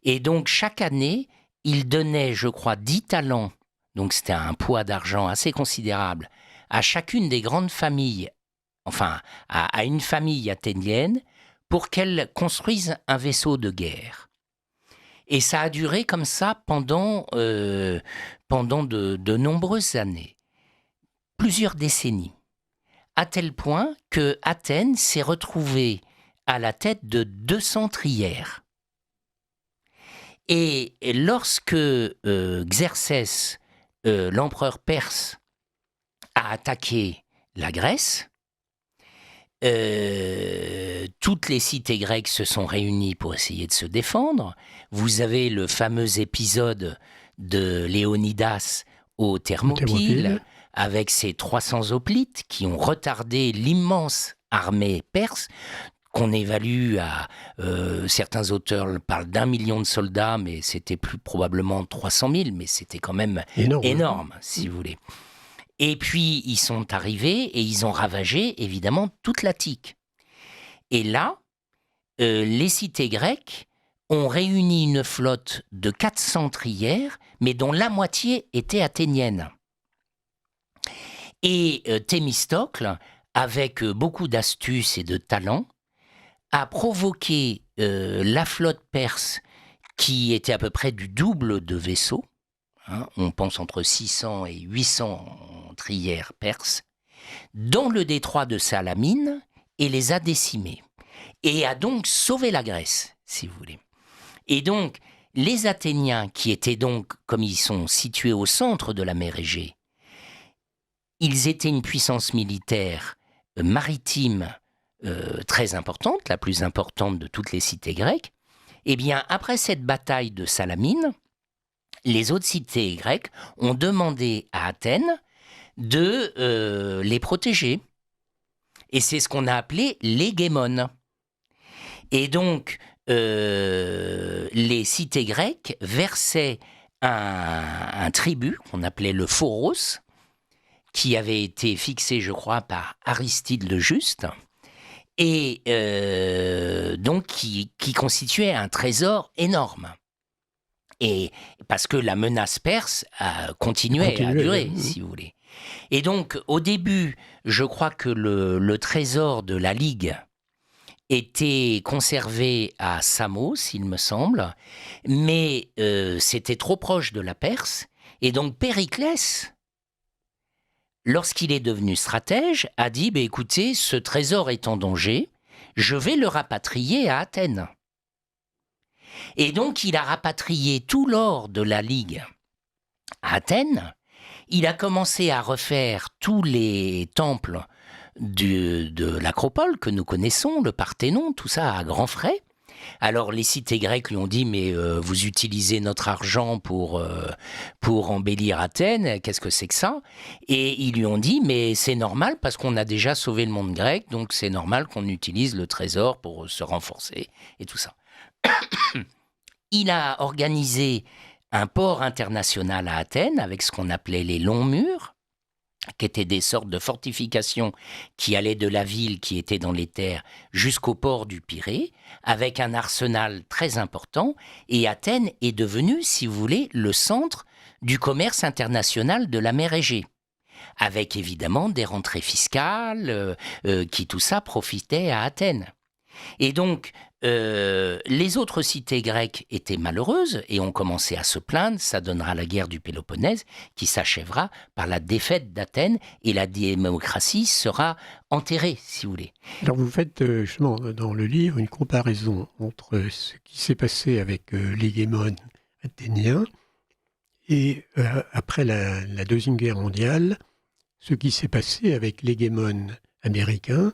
Et donc chaque année, il donnait, je crois, 10 talents, donc c'était un poids d'argent assez considérable, à chacune des grandes familles, enfin à une famille athénienne, pour qu'elle construise un vaisseau de guerre. Et ça a duré comme ça pendant de nombreuses années, plusieurs décennies, à tel point que Athènes s'est retrouvée à la tête de 200 trières. Et lorsque Xerxès, l'empereur perse, a attaqué la Grèce, toutes les cités grecques se sont réunies pour essayer de se défendre. Vous avez le fameux épisode de Léonidas aux Thermopyles, avec ses 300 hoplites qui ont retardé l'immense armée perse, qu'on évalue à... certains auteurs parlent d'1 million de soldats, mais c'était plus probablement 300 000, mais c'était quand même énorme si vous voulez. Et puis, ils sont arrivés et ils ont ravagé, évidemment, toute l'Attique. Et là, les cités grecques ont réuni une flotte de 400 trières, mais dont la moitié était athénienne. Et Thémistocle, avec beaucoup d'astuce et de talent, a provoqué la flotte perse, qui était à peu près du double de vaisseaux, on pense entre 600 et 800 trières perses, dans le détroit de Salamine, et les a décimés. Et a donc sauvé la Grèce, si vous voulez. Et donc, les Athéniens, qui étaient donc, comme ils sont situés au centre de la mer Égée, ils étaient une puissance militaire maritime très importante, la plus importante de toutes les cités grecques. Eh bien, après cette bataille de Salamine, les autres cités grecques ont demandé à Athènes de les protéger. Et c'est ce qu'on a appelé l'hégémone. Et donc, les cités grecques versaient un tribut qu'on appelait le phoros, qui avait été fixé, je crois, par Aristide le Juste, et donc qui constituait un trésor énorme. Et parce que la menace perse continuait à durer, si vous voulez. Et donc, au début, je crois que le trésor de la Ligue était conservé à Samos, il me semble, mais c'était trop proche de la Perse. Et donc, Périclès, lorsqu'il est devenu stratège, a dit écoutez, ce trésor est en danger, je vais le rapatrier à Athènes. Et donc, il a rapatrié tout l'or de la Ligue à Athènes. Il a commencé à refaire tous les temples de l'Acropole que nous connaissons, le Parthénon, tout ça à grands frais. Alors les cités grecques lui ont dit mais vous utilisez notre argent pour embellir Athènes, qu'est-ce que c'est que ça? Et ils lui ont dit mais c'est normal parce qu'on a déjà sauvé le monde grec, donc c'est normal qu'on utilise le trésor pour se renforcer et tout ça. Il a organisé un port international à Athènes avec ce qu'on appelait les longs murs, qui étaient des sortes de fortifications qui allaient de la ville qui était dans les terres jusqu'au port du Pirée, avec un arsenal très important. Et Athènes est devenue, si vous voulez, le centre du commerce international de la mer Égée, avec évidemment des rentrées fiscales qui tout ça profitait à Athènes. Et donc, les autres cités grecques étaient malheureuses et ont commencé à se plaindre. Ça donnera la guerre du Péloponnèse qui s'achèvera par la défaite d'Athènes et la démocratie sera enterrée, si vous voulez. Alors vous faites justement dans le livre une comparaison entre ce qui s'est passé avec l'hégémone athénien et après la Deuxième Guerre mondiale, ce qui s'est passé avec l'hégémon américain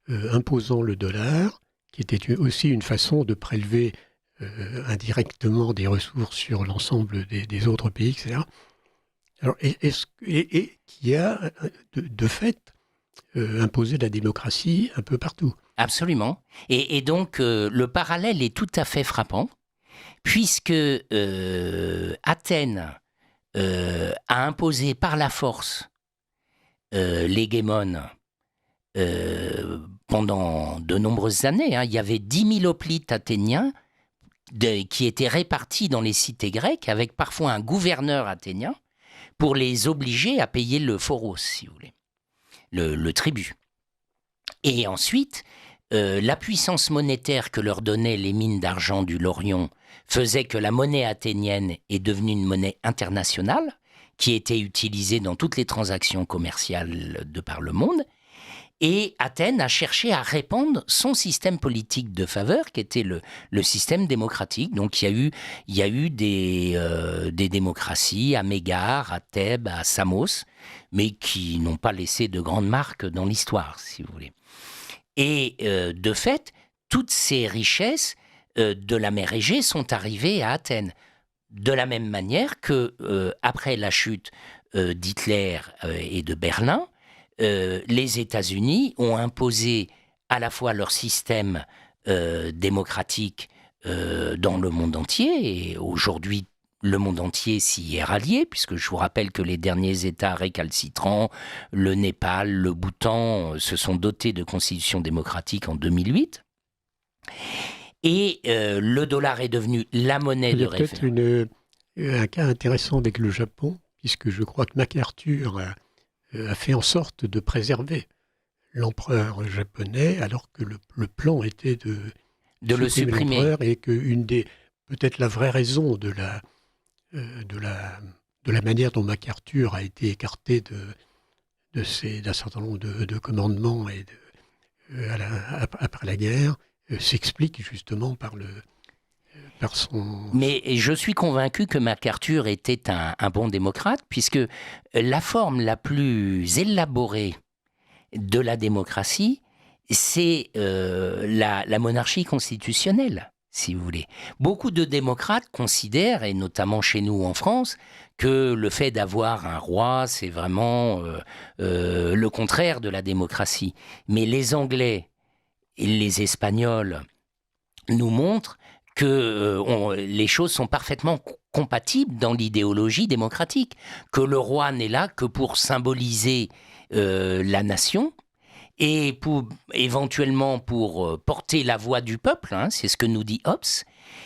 imposant le dollar, qui était aussi une façon de prélever indirectement des ressources sur l'ensemble des autres pays, etc. Alors, et qui a, de fait, imposé la démocratie un peu partout. Absolument. Et donc, le parallèle est tout à fait frappant, puisque Athènes a imposé par la force l'hégémon pendant de nombreuses années. Il y avait 10 000 hoplites athéniens qui étaient répartis dans les cités grecques, avec parfois un gouverneur athénien, pour les obliger à payer le phoros, si vous voulez, le tribut. Et ensuite, la puissance monétaire que leur donnaient les mines d'argent du Laurion faisait que la monnaie athénienne est devenue une monnaie internationale, qui était utilisée dans toutes les transactions commerciales de par le monde. Et Athènes a cherché à répandre son système politique de faveur, qui était le système démocratique. Donc il y a eu des démocraties à Mégare, à Thèbes, à Samos, mais qui n'ont pas laissé de grandes marques dans l'histoire, si vous voulez. Et de fait, toutes ces richesses de la mer Égée sont arrivées à Athènes. De la même manière que, après la chute d'Hitler et de Berlin, les États-Unis ont imposé à la fois leur système démocratique dans le monde entier, et aujourd'hui le monde entier s'y est rallié, puisque je vous rappelle que les derniers États récalcitrants, le Népal, le Bhoutan, se sont dotés de constitutions démocratiques en 2008. Et le dollar est devenu la monnaie de référence. Il y a peut-être un cas intéressant avec le Japon, puisque je crois que MacArthur a fait en sorte de préserver l'empereur japonais, alors que le plan était de le supprimer. L'empereur, et que peut-être la vraie raison de la manière dont MacArthur a été écarté d'un certain nombre de commandements après la guerre s'explique justement par son... Mais je suis convaincu que MacArthur était un bon démocrate, puisque la forme la plus élaborée de la démocratie, c'est la monarchie constitutionnelle, si vous voulez. Beaucoup de démocrates considèrent, et notamment chez nous en France, que le fait d'avoir un roi, c'est vraiment le contraire de la démocratie. Mais les Anglais et les Espagnols nous montrent que les choses sont parfaitement compatibles dans l'idéologie démocratique, que le roi n'est là que pour symboliser la nation, et éventuellement pour porter la voix du peuple, c'est ce que nous dit Hobbes.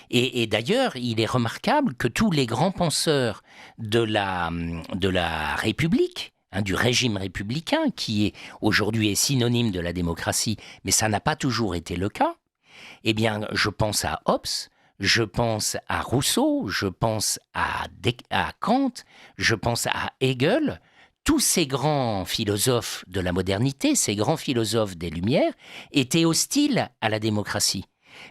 Et d'ailleurs, il est remarquable que tous les grands penseurs de la République, du régime républicain, qui aujourd'hui est synonyme de la démocratie, mais ça n'a pas toujours été le cas, eh bien, je pense à Hobbes, je pense à Rousseau, je pense à Kant, je pense à Hegel. Tous ces grands philosophes de la modernité, ces grands philosophes des Lumières, étaient hostiles à la démocratie.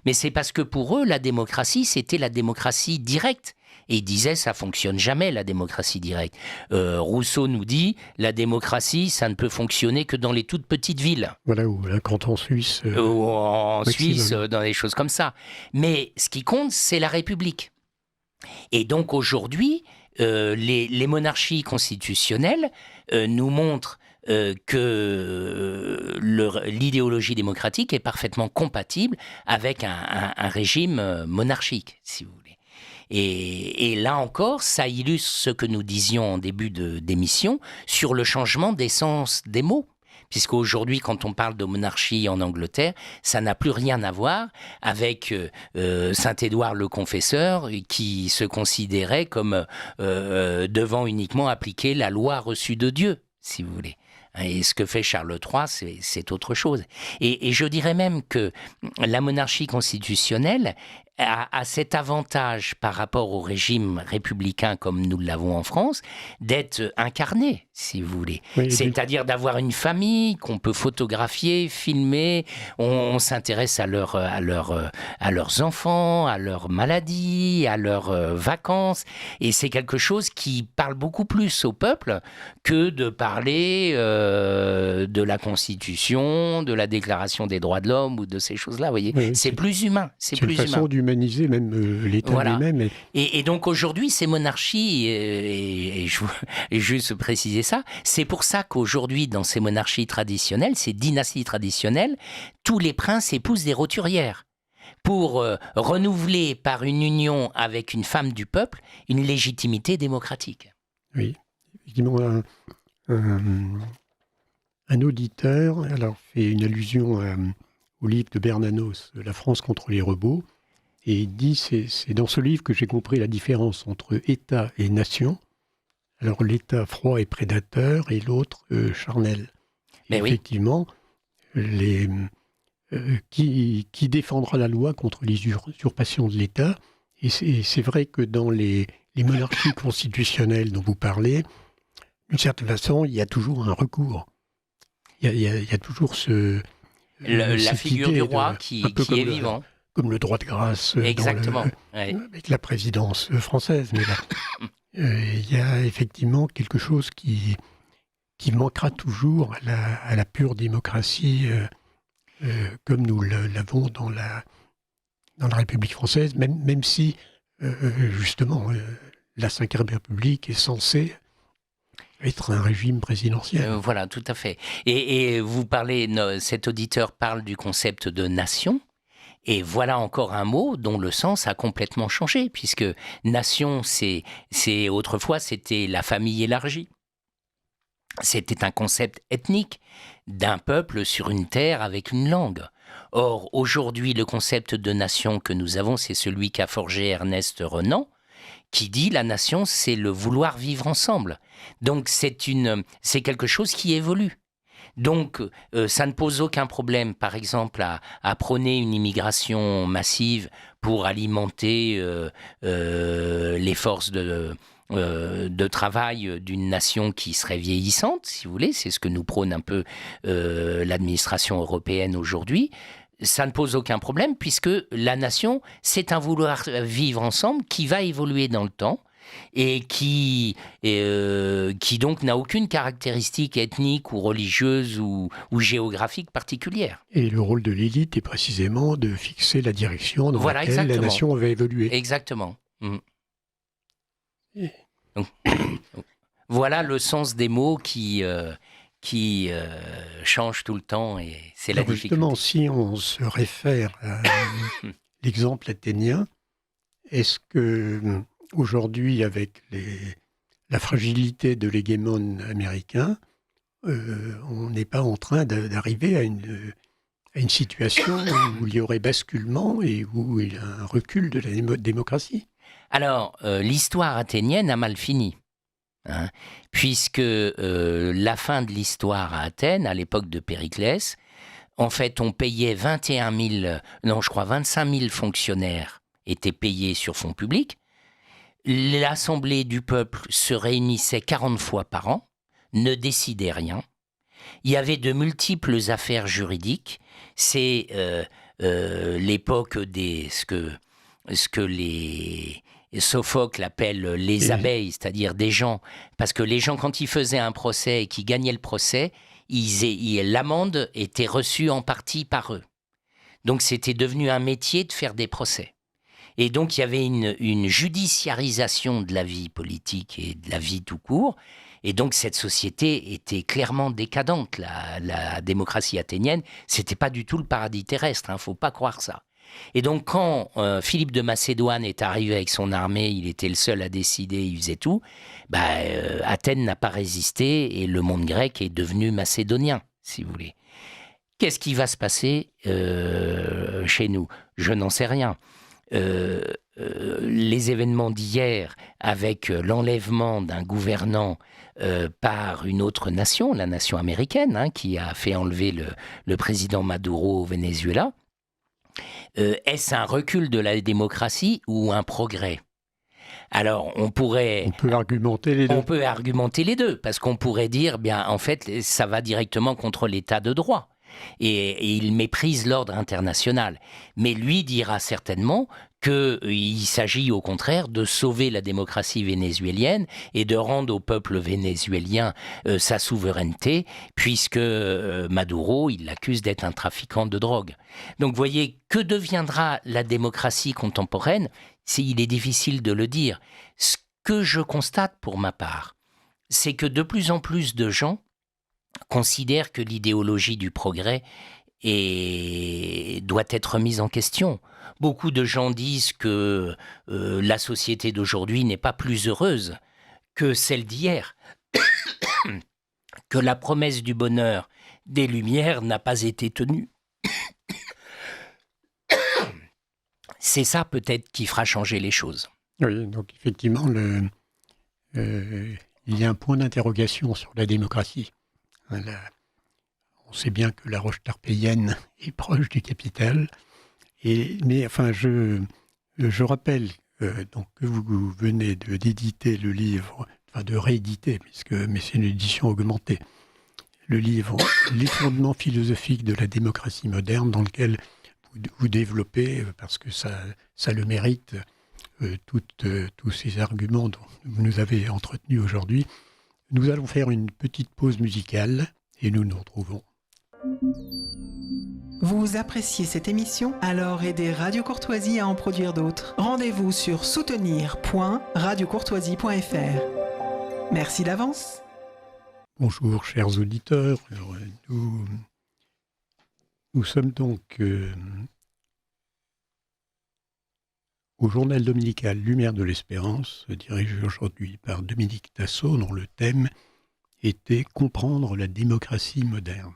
Mais c'est parce que pour eux, la démocratie, c'était la démocratie directe. Et ils disaient, ça fonctionne jamais, la démocratie directe. Rousseau nous dit, la démocratie, ça ne peut fonctionner que dans les toutes petites villes. Voilà, ou un canton suisse. Ou en Suisse, dans des choses comme ça. Mais ce qui compte, c'est la République. Et donc aujourd'hui, les monarchies constitutionnelles nous montrent que l'idéologie démocratique est parfaitement compatible avec un régime monarchique, si vous voulez. Et là encore, ça illustre ce que nous disions en début d'émission sur le changement d'essence des mots. Puisqu'aujourd'hui, quand on parle de monarchie en Angleterre, ça n'a plus rien à voir avec Saint-Édouard le Confesseur, qui se considérait comme devant uniquement appliquer la loi reçue de Dieu, si vous voulez. Et ce que fait Charles III, c'est autre chose. Et je dirais même que la monarchie constitutionnelle a cet avantage par rapport au régime républicain comme nous l'avons en France, d'être incarné, si vous voulez. Oui, c'est-à-dire d'avoir une famille qu'on peut photographier, filmer, on s'intéresse à leurs enfants, à leurs maladies, à leurs vacances, et c'est quelque chose qui parle beaucoup plus au peuple que de parler de la Constitution, de la Déclaration des droits de l'homme ou de ces choses-là, vous voyez. Oui, c'est plus humain, c'est plus une façon d'humaniser même l'État lui-même. Et donc aujourd'hui, ces monarchies, et juste préciser ça, c'est pour ça qu'aujourd'hui, dans ces monarchies traditionnelles, ces dynasties traditionnelles, tous les princes épousent des roturières pour renouveler par une union avec une femme du peuple une légitimité démocratique. Oui, effectivement, un auditeur alors, fait une allusion au livre de Bernanos, La France contre les robots, et il dit c'est dans ce livre que j'ai compris la différence entre État et nation. Alors l'État froid et prédateur et l'autre charnel. Mais effectivement, qui défendra la loi contre les usurpations de l'État? Et c'est vrai que dans les monarchies constitutionnelles dont vous parlez, d'une certaine façon, il y a toujours un recours. Il y a toujours la figure du roi qui est vivant. Comme le droit de grâce exactement, avec la présidence française. Mais là, il y a effectivement quelque chose qui manquera toujours à la pure démocratie comme nous l'avons dans la République française, même si, justement, la Ve République est censée être un régime présidentiel. Voilà, tout à fait. Et vous parlez, cet auditeur parle du concept de nation. Et voilà encore un mot dont le sens a complètement changé, puisque nation, c'est autrefois, c'était la famille élargie. C'était un concept ethnique d'un peuple sur une terre avec une langue. Or, aujourd'hui, le concept de nation que nous avons, c'est celui qu'a forgé Ernest Renan, qui dit la nation, c'est le vouloir vivre ensemble. Donc, c'est quelque chose qui évolue. Donc, ça ne pose aucun problème, par exemple, à prôner une immigration massive pour alimenter les forces de travail d'une nation qui serait vieillissante, si vous voulez. C'est ce que nous prône un peu l'administration européenne aujourd'hui. Ça ne pose aucun problème puisque la nation, c'est un vouloir vivre ensemble qui va évoluer dans le temps et qui donc n'a aucune caractéristique ethnique ou religieuse ou géographique particulière. Et le rôle de l'élite est précisément de fixer la direction dans laquelle exactement. La nation va évoluer. Exactement. Donc, voilà le sens des mots qui changent tout le temps et c'est la difficulté. Justement, si on se réfère à l'exemple athénien, est-ce que aujourd'hui, avec la fragilité de l'hégémone américain, on n'est pas en train d'arriver à une situation où il y aurait basculement et où il y a un recul de la démocratie? Alors, l'histoire athénienne a mal fini, puisque la fin de l'histoire à Athènes, à l'époque de Périclès, en fait, on payait 25 000 fonctionnaires étaient payés sur fonds publics. L'Assemblée du peuple se réunissait 40 fois par an, ne décidait rien. Il y avait de multiples affaires juridiques. C'est l'époque ce que les Sophocle appelle les abeilles, c'est-à-dire des gens. Parce que les gens, quand ils faisaient un procès et qu'ils gagnaient le procès, l'amende était reçue en partie par eux. Donc c'était devenu un métier de faire des procès. Et donc, il y avait une judiciarisation de la vie politique et de la vie tout court. Et donc, cette société était clairement décadente. La démocratie athénienne, c'était pas du tout le paradis terrestre, faut pas croire ça. Et donc, quand Philippe de Macédoine est arrivé avec son armée, il était le seul à décider, il faisait tout, Athènes n'a pas résisté et le monde grec est devenu macédonien, si vous voulez. Qu'est-ce qui va se passer chez nous? Je n'en sais rien. Les événements d'hier avec l'enlèvement d'un gouvernant par une autre nation, la nation américaine, qui a fait enlever le président Maduro au Venezuela, Est-ce un recul de la démocratie ou un progrès ? Alors, On peut argumenter les deux. On peut argumenter les deux, parce qu'on pourrait dire, bien, en fait, ça va directement contre l'état de droit. Et il méprise l'ordre international. Mais lui dira certainement qu'il s'agit au contraire de sauver la démocratie vénézuélienne et de rendre au peuple vénézuélien sa souveraineté, puisque Maduro, il l'accuse d'être un trafiquant de drogue. Donc, voyez, que deviendra la démocratie contemporaine ? Il est difficile de le dire. Ce que je constate pour ma part, c'est que de plus en plus de gens considèrent que l'idéologie du progrès doit être mise en question. Beaucoup de gens disent que la société d'aujourd'hui n'est pas plus heureuse que celle d'hier, que la promesse du bonheur des Lumières n'a pas été tenue. C'est ça peut-être qui fera changer les choses. Oui, donc effectivement, il y a un point d'interrogation sur la démocratie. On sait bien que la roche tarpéienne est proche du capital, mais enfin, je rappelle donc que vous venez d'éditer le livre, enfin de rééditer, mais c'est une édition augmentée, le livre Les fondements philosophiques de la démocratie moderne, dans lequel vous développez, parce que ça le mérite, tous ces arguments dont vous nous avez entretenus aujourd'hui. Nous allons faire une petite pause musicale et nous nous retrouvons. Vous appréciez cette émission? Alors aidez Radio Courtoisie à en produire d'autres. Rendez-vous sur soutenir.radiocourtoisie.fr. Merci d'avance. Bonjour chers auditeurs, nous sommes donc au journal dominical Lumière de l'Espérance, dirigé aujourd'hui par Dominique Tassot, dont le thème était « Comprendre la démocratie moderne ».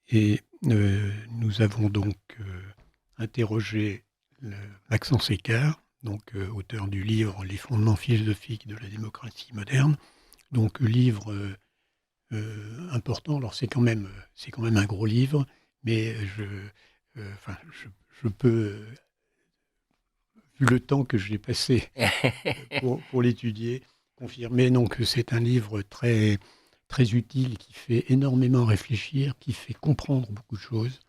Et nous avons donc interrogé Maxence Écart, donc auteur du livre « Les fondements philosophiques de la démocratie moderne », donc livre important. Alors c'est quand même un gros livre, mais je peux, vu le temps que j'ai passé pour l'étudier, confirmer que c'est un livre très, très utile, qui fait énormément réfléchir, qui fait comprendre beaucoup de choses,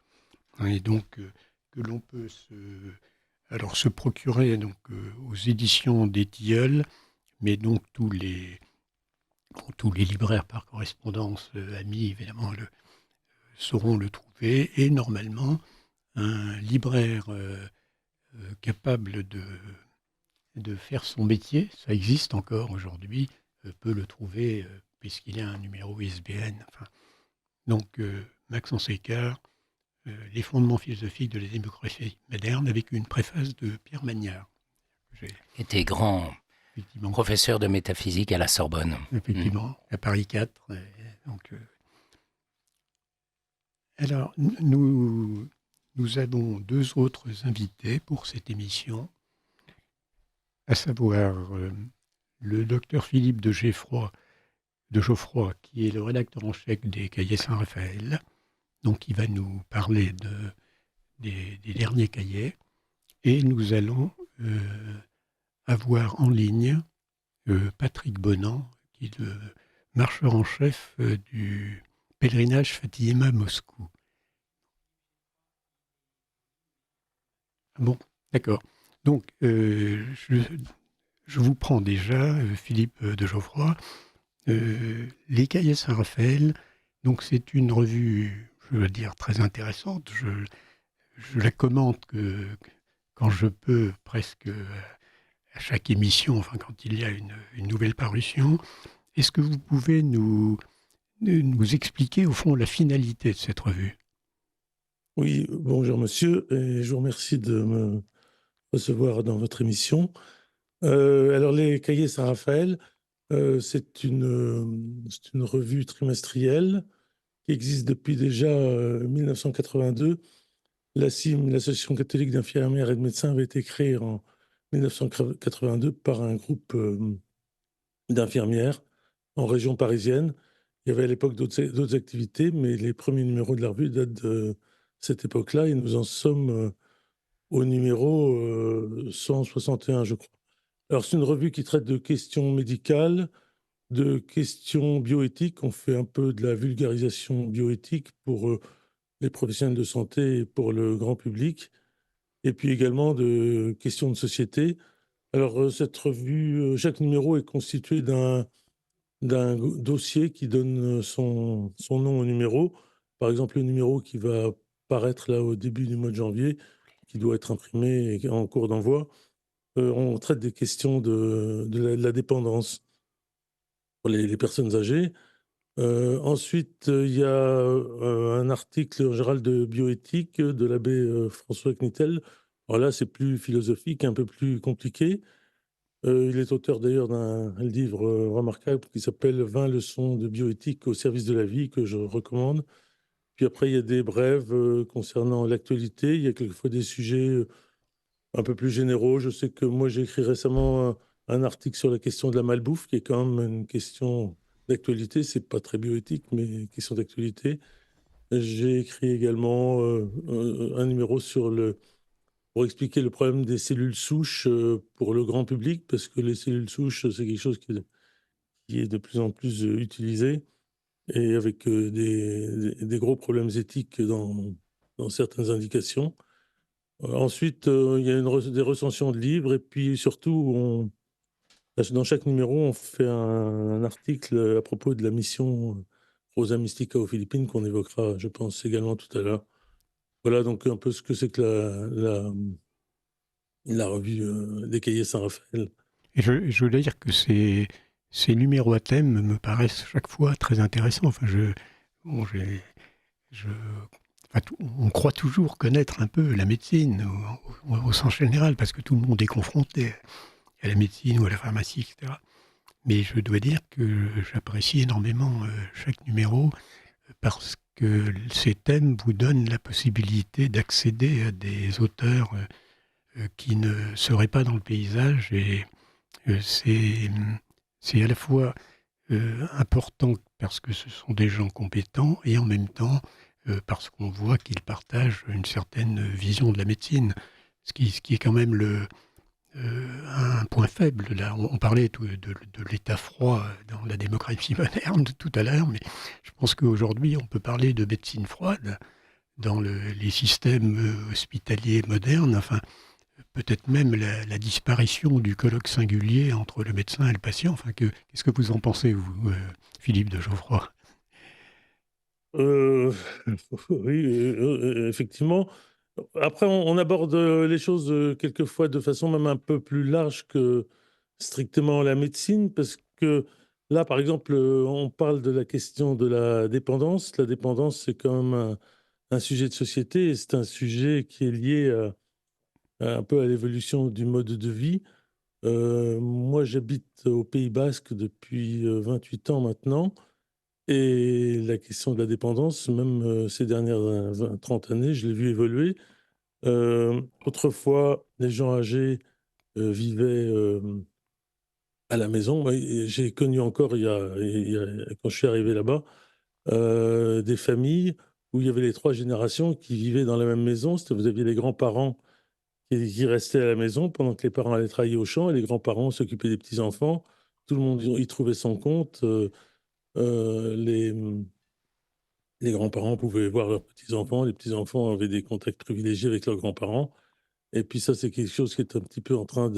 et donc que l'on peut se procurer aux éditions des Tilleuls, mais donc tous les libraires par correspondance amis, évidemment, sauront le trouver, et normalement, un libraire capable de faire son métier, ça existe encore aujourd'hui, peut le trouver, puisqu'il y a un numéro ISBN. Enfin, donc, Maxence Écart, Les fondements philosophiques de la démocratie moderne, avec une préface de Pierre Magnard. Qui était grand professeur de métaphysique à la Sorbonne. Effectivement, à Paris 4. Alors, nous avons deux autres invités pour cette émission, à savoir le docteur Philippe de Geoffroy, qui est le rédacteur en chef des Cahiers Saint-Raphaël. Donc, il va nous parler des derniers cahiers. Et nous allons avoir en ligne Patrick Bonan, qui est le marcheur en chef du pèlerinage Fatima Moscou. Bon, d'accord. Donc, je vous prends déjà, Philippe de Geoffroy. Les Cahiers Saint-Raphaël, donc c'est une revue, je veux dire, très intéressante. Je la commente quand je peux, presque à chaque émission, enfin quand il y a une nouvelle parution. Est-ce que vous pouvez nous expliquer, au fond, la finalité de cette revue ? Oui, bonjour monsieur, et je vous remercie de me recevoir dans votre émission. Alors, les Cahiers Saint-Raphaël, c'est une revue trimestrielle qui existe depuis déjà 1982. La CIM, l'Association catholique d'infirmières et de médecins, avait été créée en 1982 par un groupe d'infirmières en région parisienne. Il y avait à l'époque d'autres activités, mais les premiers numéros de la revue datent de cette époque-là, et nous en sommes au numéro 161, je crois. Alors, c'est une revue qui traite de questions médicales, de questions bioéthiques. On fait un peu de la vulgarisation bioéthique pour les professionnels de santé et pour le grand public, et puis également de questions de société. Alors, cette revue, chaque numéro est constitué d'un dossier qui donne son nom au numéro. Par exemple, le numéro qui va paraître là au début du mois de janvier, qui doit être imprimé et en cours d'envoi, on traite des questions de la dépendance pour les personnes âgées. Ensuite, il y a un article en général de bioéthique de l'abbé François Knitel. Alors là, c'est plus philosophique, un peu plus compliqué. Il est auteur d'ailleurs d'un livre remarquable qui s'appelle 20 leçons de bioéthique au service de la vie, que je recommande. Puis après, il y a des brèves concernant l'actualité. Il y a quelquefois des sujets un peu plus généraux. Je sais que moi, j'ai écrit récemment un article sur la question de la malbouffe, qui est quand même une question d'actualité. C'est pas très bioéthique, mais question d'actualité. J'ai écrit également un numéro pour expliquer le problème des cellules souches pour le grand public, parce que les cellules souches, c'est quelque chose qui est de plus en plus utilisé, et avec des gros problèmes éthiques dans certaines indications. Ensuite, il y a des recensions de livres, et puis surtout, dans chaque numéro, on fait un article à propos de la mission Rosa Mystica aux Philippines, qu'on évoquera, je pense, également tout à l'heure. Voilà donc un peu ce que c'est que la revue des Cahiers Saint-Raphaël. Et je voulais dire que ces numéros à thème me paraissent chaque fois très intéressants. Enfin, bon, je, on croit toujours connaître un peu la médecine au sens général, parce que tout le monde est confronté à la médecine ou à la pharmacie, etc. Mais je dois dire que j'apprécie énormément chaque numéro, parce que ces thèmes vous donnent la possibilité d'accéder à des auteurs qui ne seraient pas dans le paysage, et c'est à la fois important parce que ce sont des gens compétents, et en même temps parce qu'on voit qu'ils partagent une certaine vision de la médecine, ce qui est quand même un point faible. Là, on parlait de l'état froid dans la démographie moderne tout à l'heure, mais je pense qu'aujourd'hui, on peut parler de médecine froide dans les systèmes hospitaliers modernes. Enfin, peut-être même la disparition du colloque singulier entre le médecin et le patient. Enfin, qu'est-ce que vous en pensez, vous, Philippe de Geoffroy? Euh, oui, effectivement. Après, on aborde les choses quelquefois de façon même un peu plus large que strictement la médecine, parce que là, par exemple, on parle de la question de la dépendance. La dépendance, c'est quand même un sujet de société, et c'est un sujet qui est lié un peu à l'évolution du mode de vie. Moi, j'habite au Pays Basque depuis 28 ans maintenant. Et la question de la dépendance, même ces dernières 30 années, je l'ai vu évoluer. Autrefois, les gens âgés vivaient à la maison. Moi, j'ai connu encore, quand je suis arrivé là-bas, des familles où il y avait les trois générations qui vivaient dans la même maison. Vous aviez les grands-parents qui restaient à la maison pendant que les parents allaient travailler au champ, et les grands-parents s'occupaient des petits-enfants. Tout le monde y trouvait son compte. Les grands-parents pouvaient voir leurs petits-enfants, les petits-enfants avaient des contacts privilégiés avec leurs grands-parents. Et puis ça, c'est quelque chose qui est un petit peu en train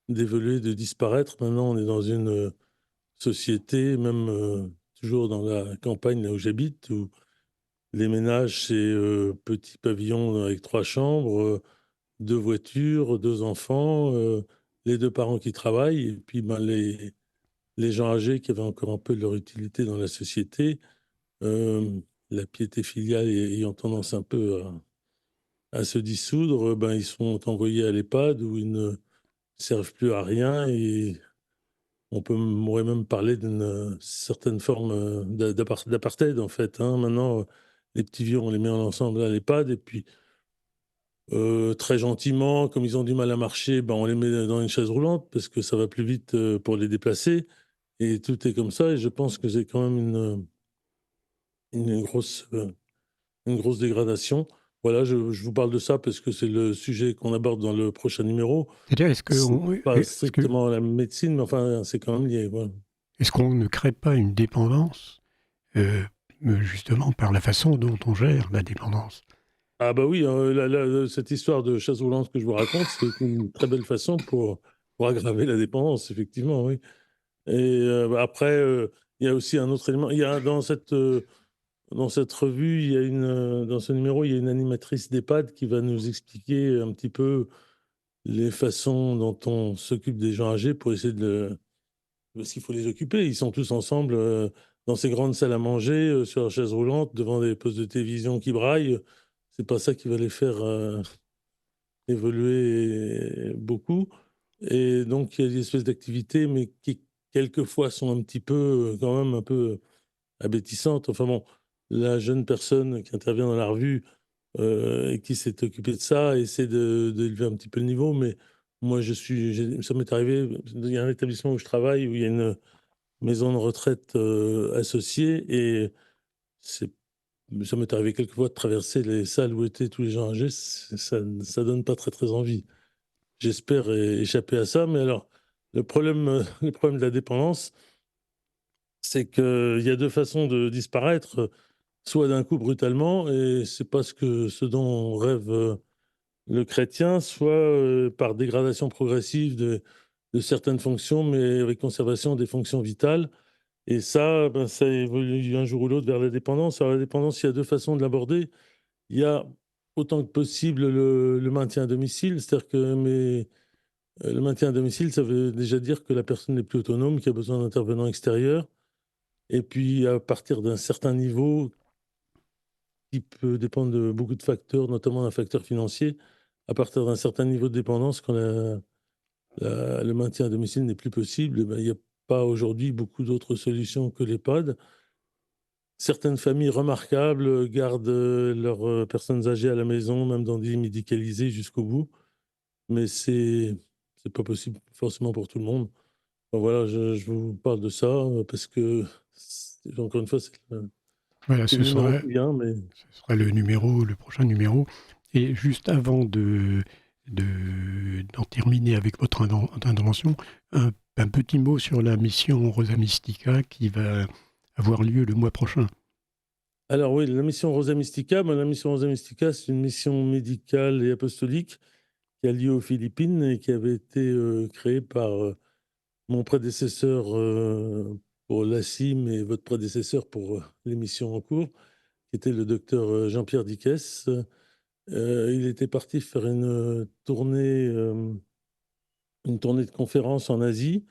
d'évoluer, de disparaître. Maintenant, on est dans une société, même toujours dans la campagne là où j'habite, où les ménages, c'est petit pavillon avec 3 chambres, 2 voitures, 2 enfants, les 2 parents qui travaillent, et puis ben, les gens âgés qui avaient encore un peu de leur utilité dans la société. La piété filiale ayant tendance un peu à se dissoudre, ben, ils sont envoyés à l'EHPAD où ils ne servent plus à rien, et on pourrait même parler d'une certaine forme d'apartheid en fait, hein. Maintenant, les petits vieux, on les met ensemble à l'EHPAD, et puis très gentiment, comme ils ont du mal à marcher, ben, on les met dans une chaise roulante parce que ça va plus vite pour les déplacer, et tout est comme ça. Et je pense que c'est quand même une grosse une grosse dégradation. Voilà, je vous parle de ça parce que c'est le sujet qu'on aborde dans le prochain numéro. C'est-à-dire, C'est pas strictement la médecine, mais enfin, c'est quand même lié. Voilà. est-ce qu'on ne crée pas une dépendance, euh, justement, par la façon dont on gère la dépendance? Ah bah oui, cette histoire de chaise roulante que je vous raconte, c'est une très belle façon pour aggraver la dépendance, effectivement, oui. Et après, il y a aussi un autre élément. Il y a dans cette revue, il y a dans ce numéro, il y a une animatrice d'EHPAD qui va nous expliquer un petit peu les façons dont on s'occupe des gens âgés pour essayer parce qu'il faut les occuper. Ils sont tous ensemble dans ces grandes salles à manger, sur leur chaise roulante, devant des postes de télévision qui braillent. C'est pas ça qui va les faire évoluer beaucoup. Et donc, il y a des espèces d'activités, mais qui, quelquefois, sont un petit peu, quand même, un peu abétissantes. Enfin bon, la jeune personne qui intervient dans la revue et qui s'est occupée de ça essaie d'élever un petit peu le niveau, mais moi, ça m'est arrivé, il y a un établissement où je travaille, où il y a une maison de retraite associée, et c'est ça m'est arrivé quelquefois de traverser les salles où étaient tous les gens âgés, ça donne pas très, très envie. J'espère échapper à ça, mais alors le problème, le problème de la dépendance, c'est qu'il y a 2 façons de disparaître, soit d'un coup brutalement, et c'est pas ce dont rêve, le chrétien, soit, par dégradation progressive de certaines fonctions, mais avec conservation des fonctions vitales. Et ça, ben, ça évolue un jour ou l'autre vers la dépendance. Alors la dépendance, il y a 2 façons de l'aborder. Il y a autant que possible le maintien à domicile, c'est-à-dire que le maintien à domicile, ça veut déjà dire que la personne n'est plus autonome, qu'il y a besoin d'intervenants extérieurs. Et puis à partir d'un certain niveau, qui peut dépendre de beaucoup de facteurs, notamment d'un facteur financier, à partir d'un certain niveau de dépendance, quand le maintien à domicile n'est plus possible, eh ben, il n'y a pas aujourd'hui beaucoup d'autres solutions que l'EHPAD. Certaines familles remarquables gardent leurs personnes âgées à la maison, même dans des lits médicalisés jusqu'au bout, mais c'est pas possible forcément pour tout le monde. Enfin, voilà, je vous parle de ça parce que, encore une fois, Voilà, c'est le numéro qui vient, mais ce sera le prochain numéro. Et juste avant d'en terminer avec votre intervention, un petit mot sur la mission Rosa Mystica qui va avoir lieu le mois prochain. alors oui, la mission Rosa Mystica, ben, la mission Rosa Mystica, c'est une mission médicale et apostolique qui a lieu aux Philippines et qui avait été créée par mon prédécesseur pour l'ACIM et votre prédécesseur pour les missions en cours, qui était le docteur Jean-Pierre Dickès. Il était parti faire une tournée de conférences en Asie,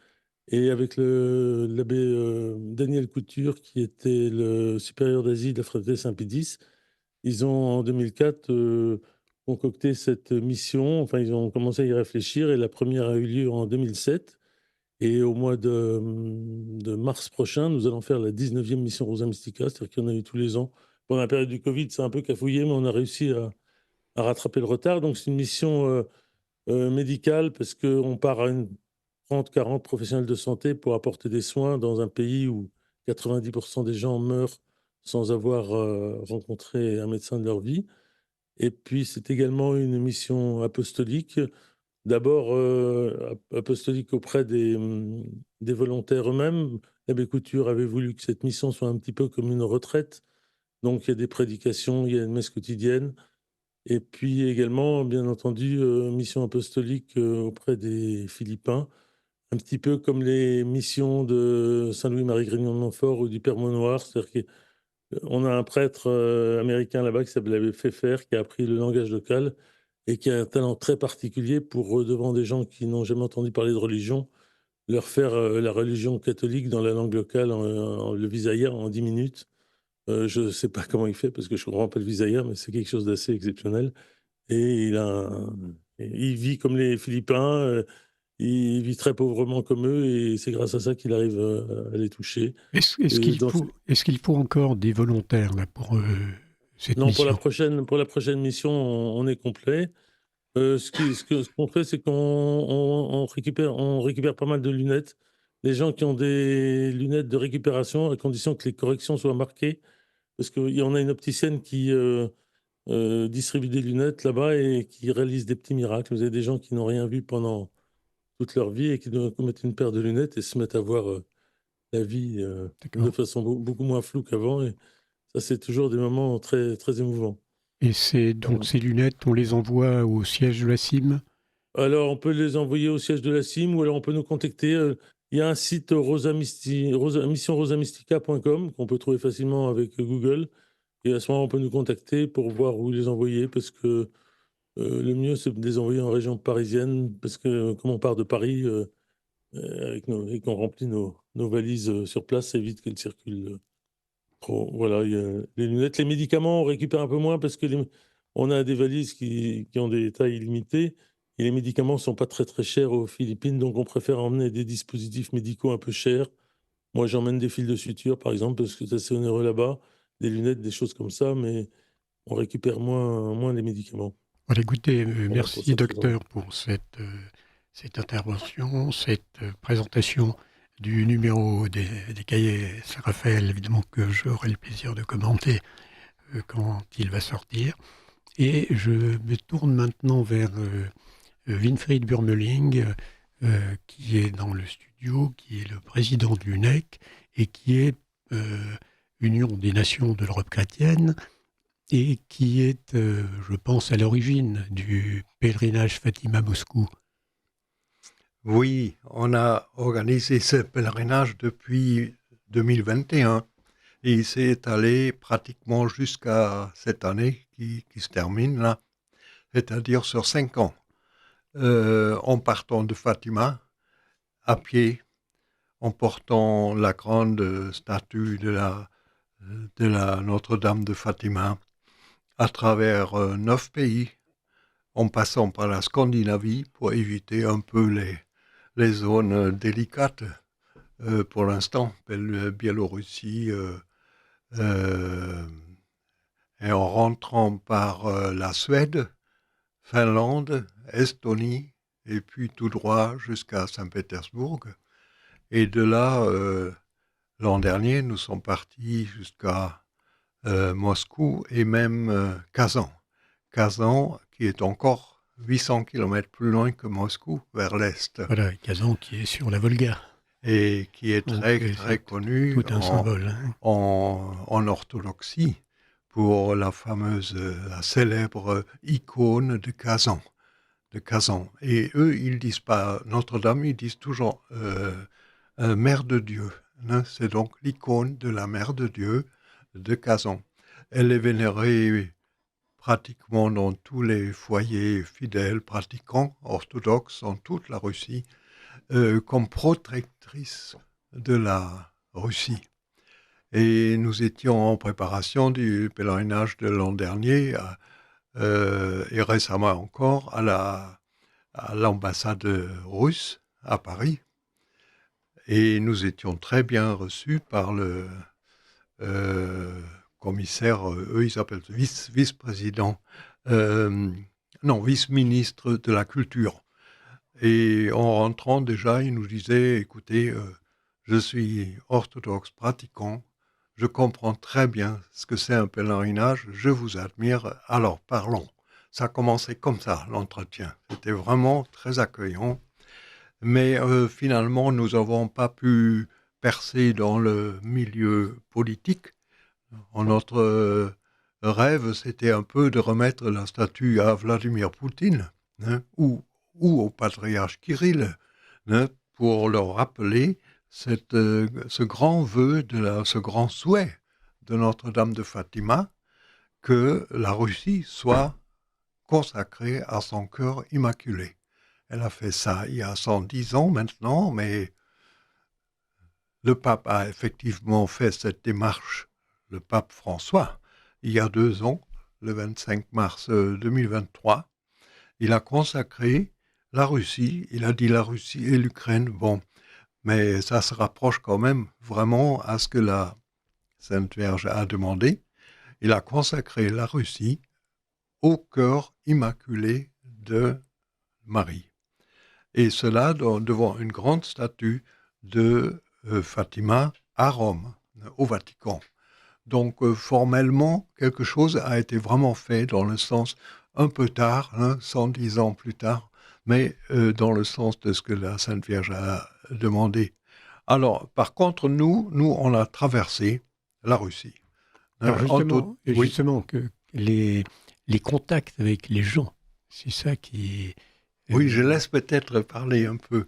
et avec l'abbé Daniel Couture, qui était le supérieur d'Asie de la fraternité Saint-Pédis, ils ont en 2004 concocté cette mission. Enfin, ils ont commencé à y réfléchir, et la première a eu lieu en 2007. Et au mois de mars prochain, nous allons faire la 19e mission Rosa Mystica, c'est-à-dire qu'il y en a eu tous les ans. Pendant la période du Covid, c'est un peu cafouillé, mais on a réussi à rattraper le retard. Donc, c'est une mission médicale, parce qu'on part à une 30-40 professionnels de santé pour apporter des soins dans un pays où 90% des gens meurent sans avoir rencontré un médecin de leur vie. Et puis, c'est également une mission apostolique. D'abord, apostolique auprès des volontaires eux-mêmes. L'abbé Couture avait voulu que cette mission soit un petit peu comme une retraite. Donc, il y a des prédications, il y a une messe quotidienne. Et puis également, bien entendu, mission apostolique auprès des Philippins, un petit peu comme les missions de Saint-Louis-Marie Grignon de Montfort ou du Père Maunoir. C'est-à-dire qu'on a un prêtre américain là-bas qui s'appelle l'abbé Pfeffer, qui a appris le langage local et qui a un talent très particulier pour, devant des gens qui n'ont jamais entendu parler de religion, leur faire la religion catholique dans la langue locale, le visaïa, en 10 minutes. Je ne sais pas comment il fait, parce que je ne comprends pas le visaïa, mais c'est quelque chose d'assez exceptionnel. Et il vit comme les Philippins, il vit très pauvrement comme eux, et c'est grâce à ça qu'il arrive à les toucher. Et Est-ce qu'il faut encore des volontaires là, pour cette non, mission? pour la prochaine mission, on est complet. Ce qu'on fait, c'est on récupère pas mal de lunettes. Les gens qui ont des lunettes de récupération, à condition que les corrections soient marquées, parce qu'il y en a une opticienne qui distribue des lunettes là-bas et qui réalise des petits miracles. Vous avez des gens qui n'ont rien vu pendant toute leur vie et qui doivent mettre une paire de lunettes et se mettent à voir la vie de façon beaucoup moins floue qu'avant. Et ça, c'est toujours des moments très, très émouvants. Et donc ces lunettes, on les envoie au siège de la CIM? Alors, on peut les envoyer au siège de la CIM ou alors on peut nous contacter. Il y a un site missionrosamystica.com qu'on peut trouver facilement avec Google. Et à ce moment, on peut nous contacter pour voir où les envoyer parce que le mieux, c'est de les envoyer en région parisienne parce que comme on part de Paris et qu'on remplit nos valises sur place, ça évite qu'elles circulent trop. Voilà, il y a les lunettes. Les médicaments, on récupère un peu moins parce que on a des valises qui ont des tailles limitées et les médicaments ne sont pas très très chers aux Philippines, donc on préfère emmener des dispositifs médicaux un peu chers. Moi, j'emmène des fils de suture, par exemple, parce que c'est assez onéreux là-bas, des lunettes, des choses comme ça, mais on récupère moins les médicaments. Voilà, écoutez, Voilà, merci docteur pour cette intervention, cette présentation du numéro des cahiers Saint-Raphaël, évidemment que j'aurai le plaisir de commenter quand il va sortir. Et je me tourne maintenant vers Winfried Burmeling, qui est dans le studio, qui est le président de l'UNEC et qui est Union des Nations de l'Europe chrétienne et qui est, je pense, à l'origine du pèlerinage Fatima-Moscou. Oui, on a organisé ce pèlerinage depuis 2021 et il s'est étalé pratiquement jusqu'à cette année qui se termine là, c'est-à-dire sur 5 ans. En partant de Fatima, à pied, en portant la grande statue de la Notre-Dame de Fatima, à travers 9 pays, en passant par la Scandinavie pour éviter un peu les zones délicates pour l'instant, Biélorussie, et en rentrant par la Suède, Finlande, Estonie, et puis tout droit jusqu'à Saint-Pétersbourg. Et de là, l'an dernier, nous sommes partis jusqu'à Moscou et même Kazan. Kazan qui est encore 800 km plus loin que Moscou, vers l'est. Voilà, Kazan qui est sur la Volga. Et qui est très connu tout un symbole, hein. en orthodoxie pour la célèbre icône de Kazan. Et eux, ils disent pas Notre-Dame, ils disent toujours Mère de Dieu. Hein, c'est donc l'icône de la Mère de Dieu de Kazan. Elle est vénérée pratiquement dans tous les foyers fidèles, pratiquants, orthodoxes, en toute la Russie, comme protectrice de la Russie. Et nous étions en préparation du pèlerinage de l'an dernier, et récemment encore, à l'ambassade russe à Paris. Et nous étions très bien reçus par le commissaire, eux ils s'appellent vice-président, vice-ministre de la Culture. Et en rentrant déjà, il nous disait, écoutez, je suis orthodoxe pratiquant, je comprends très bien ce que c'est un pèlerinage, je vous admire, alors parlons. Ça commençait comme ça, l'entretien. C'était vraiment très accueillant. Mais finalement, nous n'avons pas pu percer dans le milieu politique. Notre rêve, c'était un peu de remettre la statue à Vladimir Poutine, hein, ou au patriarche Kirill, hein, pour leur rappeler ce grand vœu, ce grand souhait de Notre-Dame de Fatima, que la Russie soit consacrée à son cœur immaculé. Elle a fait ça il y a 110 ans maintenant, mais le pape a effectivement fait cette démarche, le pape François, il y a 2 ans, le 25 mars 2023. Il a consacré la Russie, il a dit la Russie et l'Ukraine, bon, mais ça se rapproche quand même vraiment à ce que la Sainte Vierge a demandé. Il a consacré la Russie au cœur immaculé de Marie. Et cela devant une grande statue de Fatima à Rome, au Vatican. Donc, formellement, quelque chose a été vraiment fait dans le sens un peu tard, 110 ans plus tard, mais dans le sens de ce que la Sainte Vierge a demandé. Alors, par contre, nous, on a traversé la Russie. Alors Oui. justement que les contacts avec les gens, c'est ça qui... Oui, je laisse peut-être parler un peu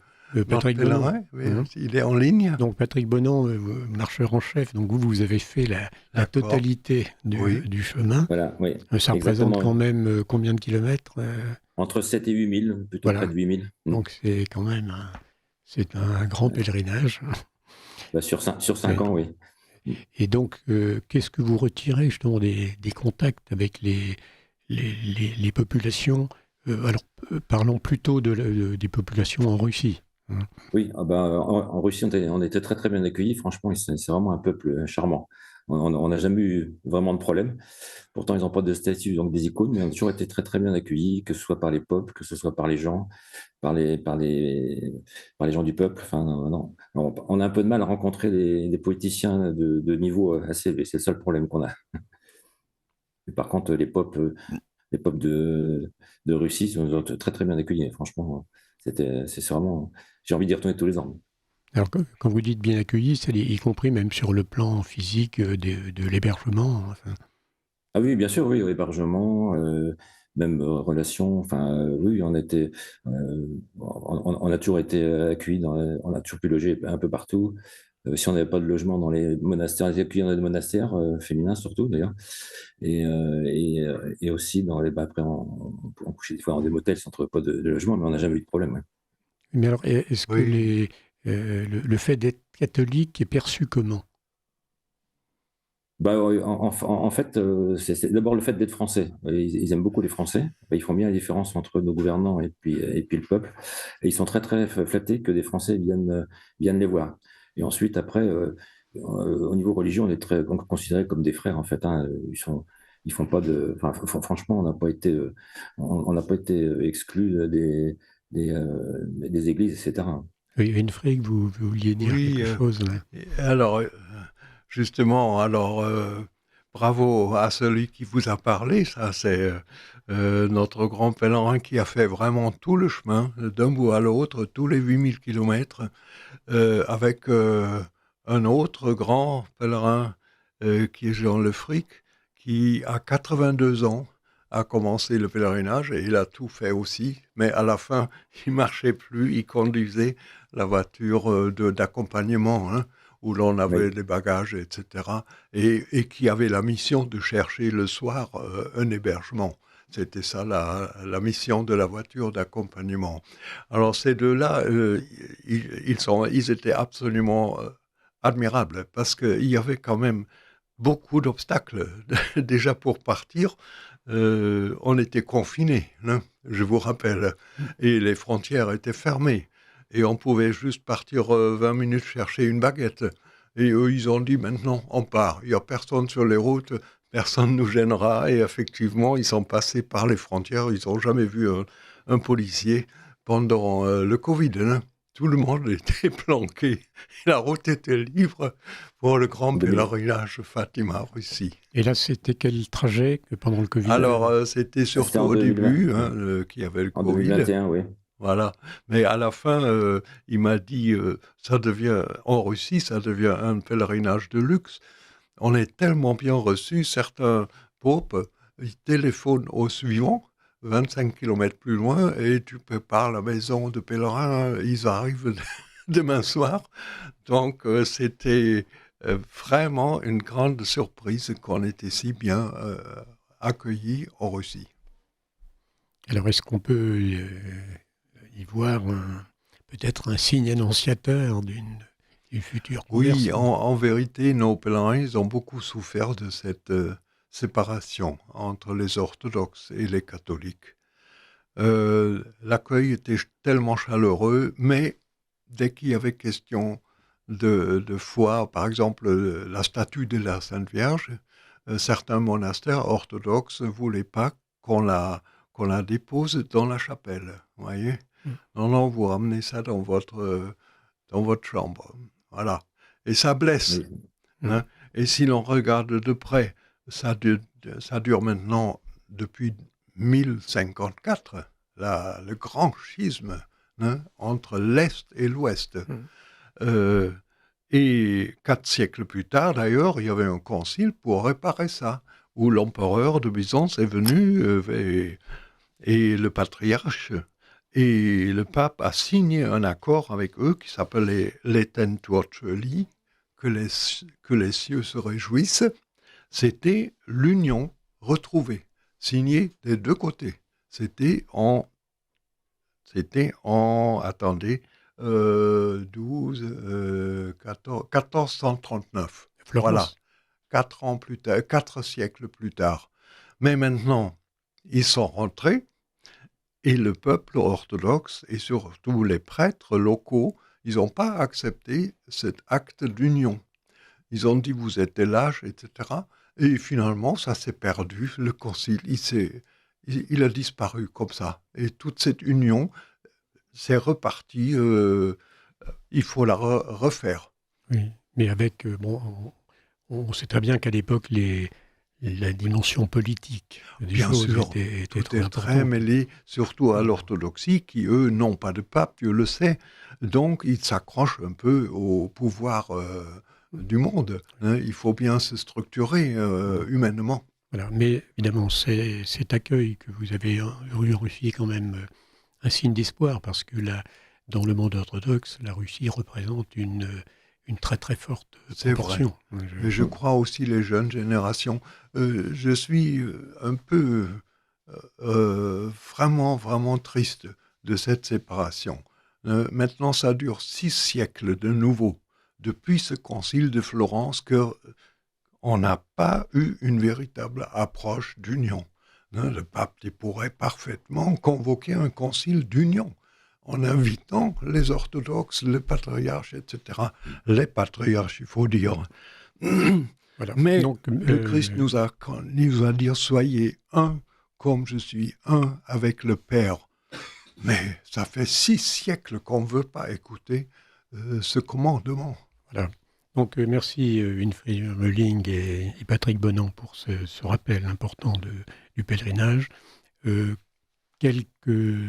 Patrick notre Bonan. pèlerin. Oui, il est en ligne. Donc Patrick Bonan, marcheur en chef, donc vous avez fait la totalité du chemin. Voilà, oui. Ça représente quand même combien de kilomètres Entre 7 et 8 000, plutôt près de 8 000. Donc c'est quand même un grand pèlerinage. Bah, sur 5 ans, oui. Et donc, qu'est-ce que vous retirez justement des contacts avec les populations alors, parlons plutôt des populations en Russie. Oui, en Russie, on était très très bien accueillis. Franchement, c'est vraiment un peuple charmant. On n'a jamais eu vraiment de problème. Pourtant, ils n'ont pas de statues, donc des icônes, mais on a toujours été très très bien accueillis, que ce soit par les peuples, que ce soit par les gens, par les gens du peuple. Enfin, non. On a un peu de mal à rencontrer des politiciens de niveau assez élevé. C'est le seul problème qu'on a. Et par contre, les peuples de Russie sont très très bien accueillis. Franchement, c'est vraiment. J'ai envie d'y retourner tous les ans. Alors, quand vous dites bien accueillis, c'est y compris même sur le plan physique de l'hébergement. Enfin. Ah oui, bien sûr, oui, hébergement, même relation. Enfin, oui, on a toujours été accueillis, on a toujours pu loger un peu partout. Si on n'avait pas de logement dans les monastères, on était accueillis dans les monastères féminins surtout d'ailleurs, et aussi dans les. Après, on couchait des fois dans des motels sans trouver pas de logement, mais on n'a jamais eu de problème. Ouais. Mais alors, est-ce que le fait d'être catholique est perçu comment ? En fait, c'est d'abord le fait d'être français. Ils aiment beaucoup les Français. Ils font bien la différence entre nos gouvernants et puis le peuple. Et ils sont très très flattés que des Français viennent les voir. Et ensuite, après, au niveau religieux, on est très considérés comme des frères en fait. Ils font pas de. Enfin, franchement, on n'a pas été exclus des églises, etc. Oui, Winfried, vous vouliez dire quelque chose là. Alors, justement, bravo à celui qui vous a parlé. Ça, c'est notre grand pèlerin qui a fait vraiment tout le chemin, d'un bout à l'autre, tous les 8000 kilomètres, avec un autre grand pèlerin qui est Jean Lefric, qui a 82 ans, a commencé le pèlerinage et il a tout fait aussi. Mais à la fin, il marchait plus, il conduisait la voiture d'accompagnement, où l'on avait des bagages, etc. Et qui avait la mission de chercher le soir un hébergement. C'était ça la mission de la voiture d'accompagnement. Alors ces deux-là, ils étaient absolument admirables parce qu'il y avait quand même beaucoup d'obstacles. Déjà pour partir, on était confinés, je vous rappelle, et les frontières étaient fermées. Et on pouvait juste partir 20 minutes chercher une baguette. Et eux, ils ont dit, maintenant, on part. Il n'y a personne sur les routes, personne ne nous gênera. Et effectivement, ils sont passés par les frontières. Ils n'ont jamais vu un policier pendant le Covid. Tout le monde était planqué. La route était libre pour le grand pèlerinage Fatima Russie. Et là, c'était quel trajet pendant le Covid ? Alors, c'était surtout au début qu'il y avait le Covid. En 2021, oui. Voilà. Mais à la fin, il m'a dit, en Russie, ça devient un pèlerinage de luxe. On est tellement bien reçus, certains popes, ils téléphonent au suivant, 25 km plus loin, et tu prépares la maison de pèlerins, ils arrivent demain soir. Donc, c'était vraiment une grande surprise qu'on était si bien accueillis en Russie. Alors, est-ce qu'on peut y voir peut-être un signe annonciateur d'une future conversion? Oui, en vérité, nos pèlerins, ils ont beaucoup souffert de cette séparation entre les orthodoxes et les catholiques. L'accueil était tellement chaleureux, mais dès qu'il y avait question de foi, par exemple la statue de la Sainte Vierge, certains monastères orthodoxes ne voulaient pas qu'on la dépose dans la chapelle, vous voyez. Non, vous ramenez ça dans votre chambre. Voilà. Et ça blesse. Oui. Et si l'on regarde de près, ça dure maintenant depuis 1054, le grand schisme entre l'Est et l'Ouest. Et 4 siècles plus tard, d'ailleurs, il y avait un concile pour réparer ça, où l'empereur de Byzance est venu et le patriarche et le pape a signé un accord avec eux qui s'appelait l'Etentuoceli, que les cieux se réjouissent. C'était l'union retrouvée, signée des deux côtés. C'était en attendez, 1439. Voilà, 4 siècles plus tard. Mais maintenant, ils sont rentrés et le peuple orthodoxe et surtout les prêtres locaux, ils n'ont pas accepté cet acte d'union. Ils ont dit vous êtes des lâches, etc. Et finalement, ça s'est perdu. Le concile, il a disparu comme ça. Et toute cette union, c'est reparti. Il faut la refaire. Oui, mais avec on sait très bien qu'à l'époque la dimension politique des Bien choses sûr, était tout très est importante. très mêlé, surtout à l'orthodoxie, qui eux n'ont pas de pape, Dieu le sait. Donc ils s'accrochent un peu au pouvoir du monde. Il faut bien se structurer humainement. Voilà. Mais évidemment, cet accueil que vous avez eu en Russie est quand même un signe d'espoir, parce que dans le monde orthodoxe, la Russie représente une très très forte proportion. Mais je crois aussi les jeunes générations. Je suis un peu vraiment, vraiment triste de cette séparation. Maintenant, ça dure 6 siècles de nouveau, depuis ce concile de Florence, qu'on n'a pas eu une véritable approche d'union. Le pape pourrait parfaitement convoquer un concile d'union, en invitant les orthodoxes, les patriarches, etc. Les patriarches, il faut dire. Voilà. Mais donc, le Christ nous a dit « Soyez un comme je suis un avec le Père ». Mais ça fait 6 siècles qu'on ne veut pas écouter ce commandement. Voilà. Donc merci Winfried Meuling et Patrick Bonan pour ce rappel important du pèlerinage. Quelques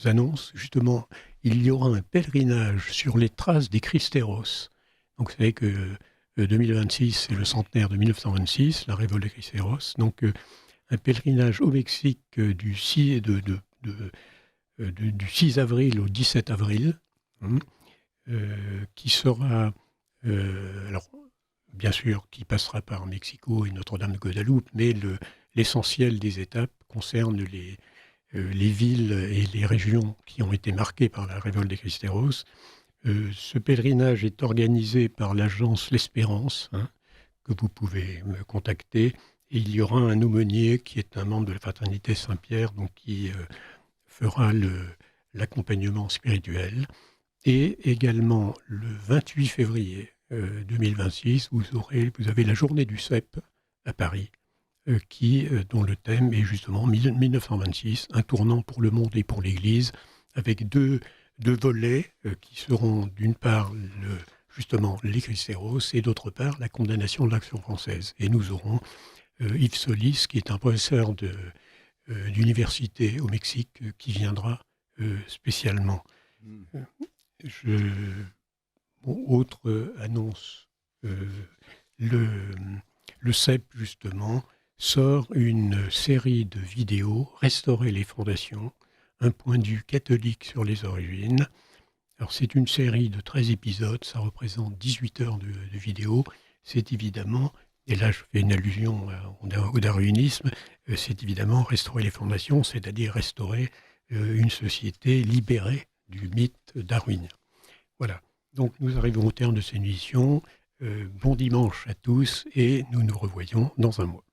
annonces. Justement, il y aura un pèlerinage sur les traces des Christéros. Donc, vous savez que 2026, c'est le centenaire de 1926, la révolte des Christéros. Donc, un pèlerinage au Mexique du 6 avril au 17 avril, qui sera, alors, bien sûr, qui passera par Mexico et Notre-Dame de Guadeloupe, mais l'essentiel des étapes concerne les villes et les régions qui ont été marquées par la révolte des Christéros. Ce pèlerinage est organisé par l'agence L'Espérance, que vous pouvez me contacter. Et il y aura un aumônier qui est un membre de la fraternité Saint-Pierre, donc qui fera l'accompagnement spirituel. Et également, le 28 février 2026, vous avez la journée du CEP à Paris, dont le thème est justement 1926, un tournant pour le monde et pour l'Église, avec deux volets qui seront d'une part justement les Christéros et d'autre part la condamnation de l'Action française. Et nous aurons Yves Solis, qui est un professeur d'université au Mexique, qui viendra spécialement. Autre annonce, le CEP justement sort une série de vidéos, Restaurer les fondations, un point de vue catholique sur les origines. Alors c'est une série de 13 épisodes, ça représente 18 heures de vidéos. C'est évidemment, et là je fais une allusion au darwinisme, c'est évidemment restaurer les fondations, c'est-à-dire restaurer une société libérée du mythe darwinien. Voilà, donc nous arrivons au terme de cette émission. Bon dimanche à tous et nous nous revoyons dans un mois.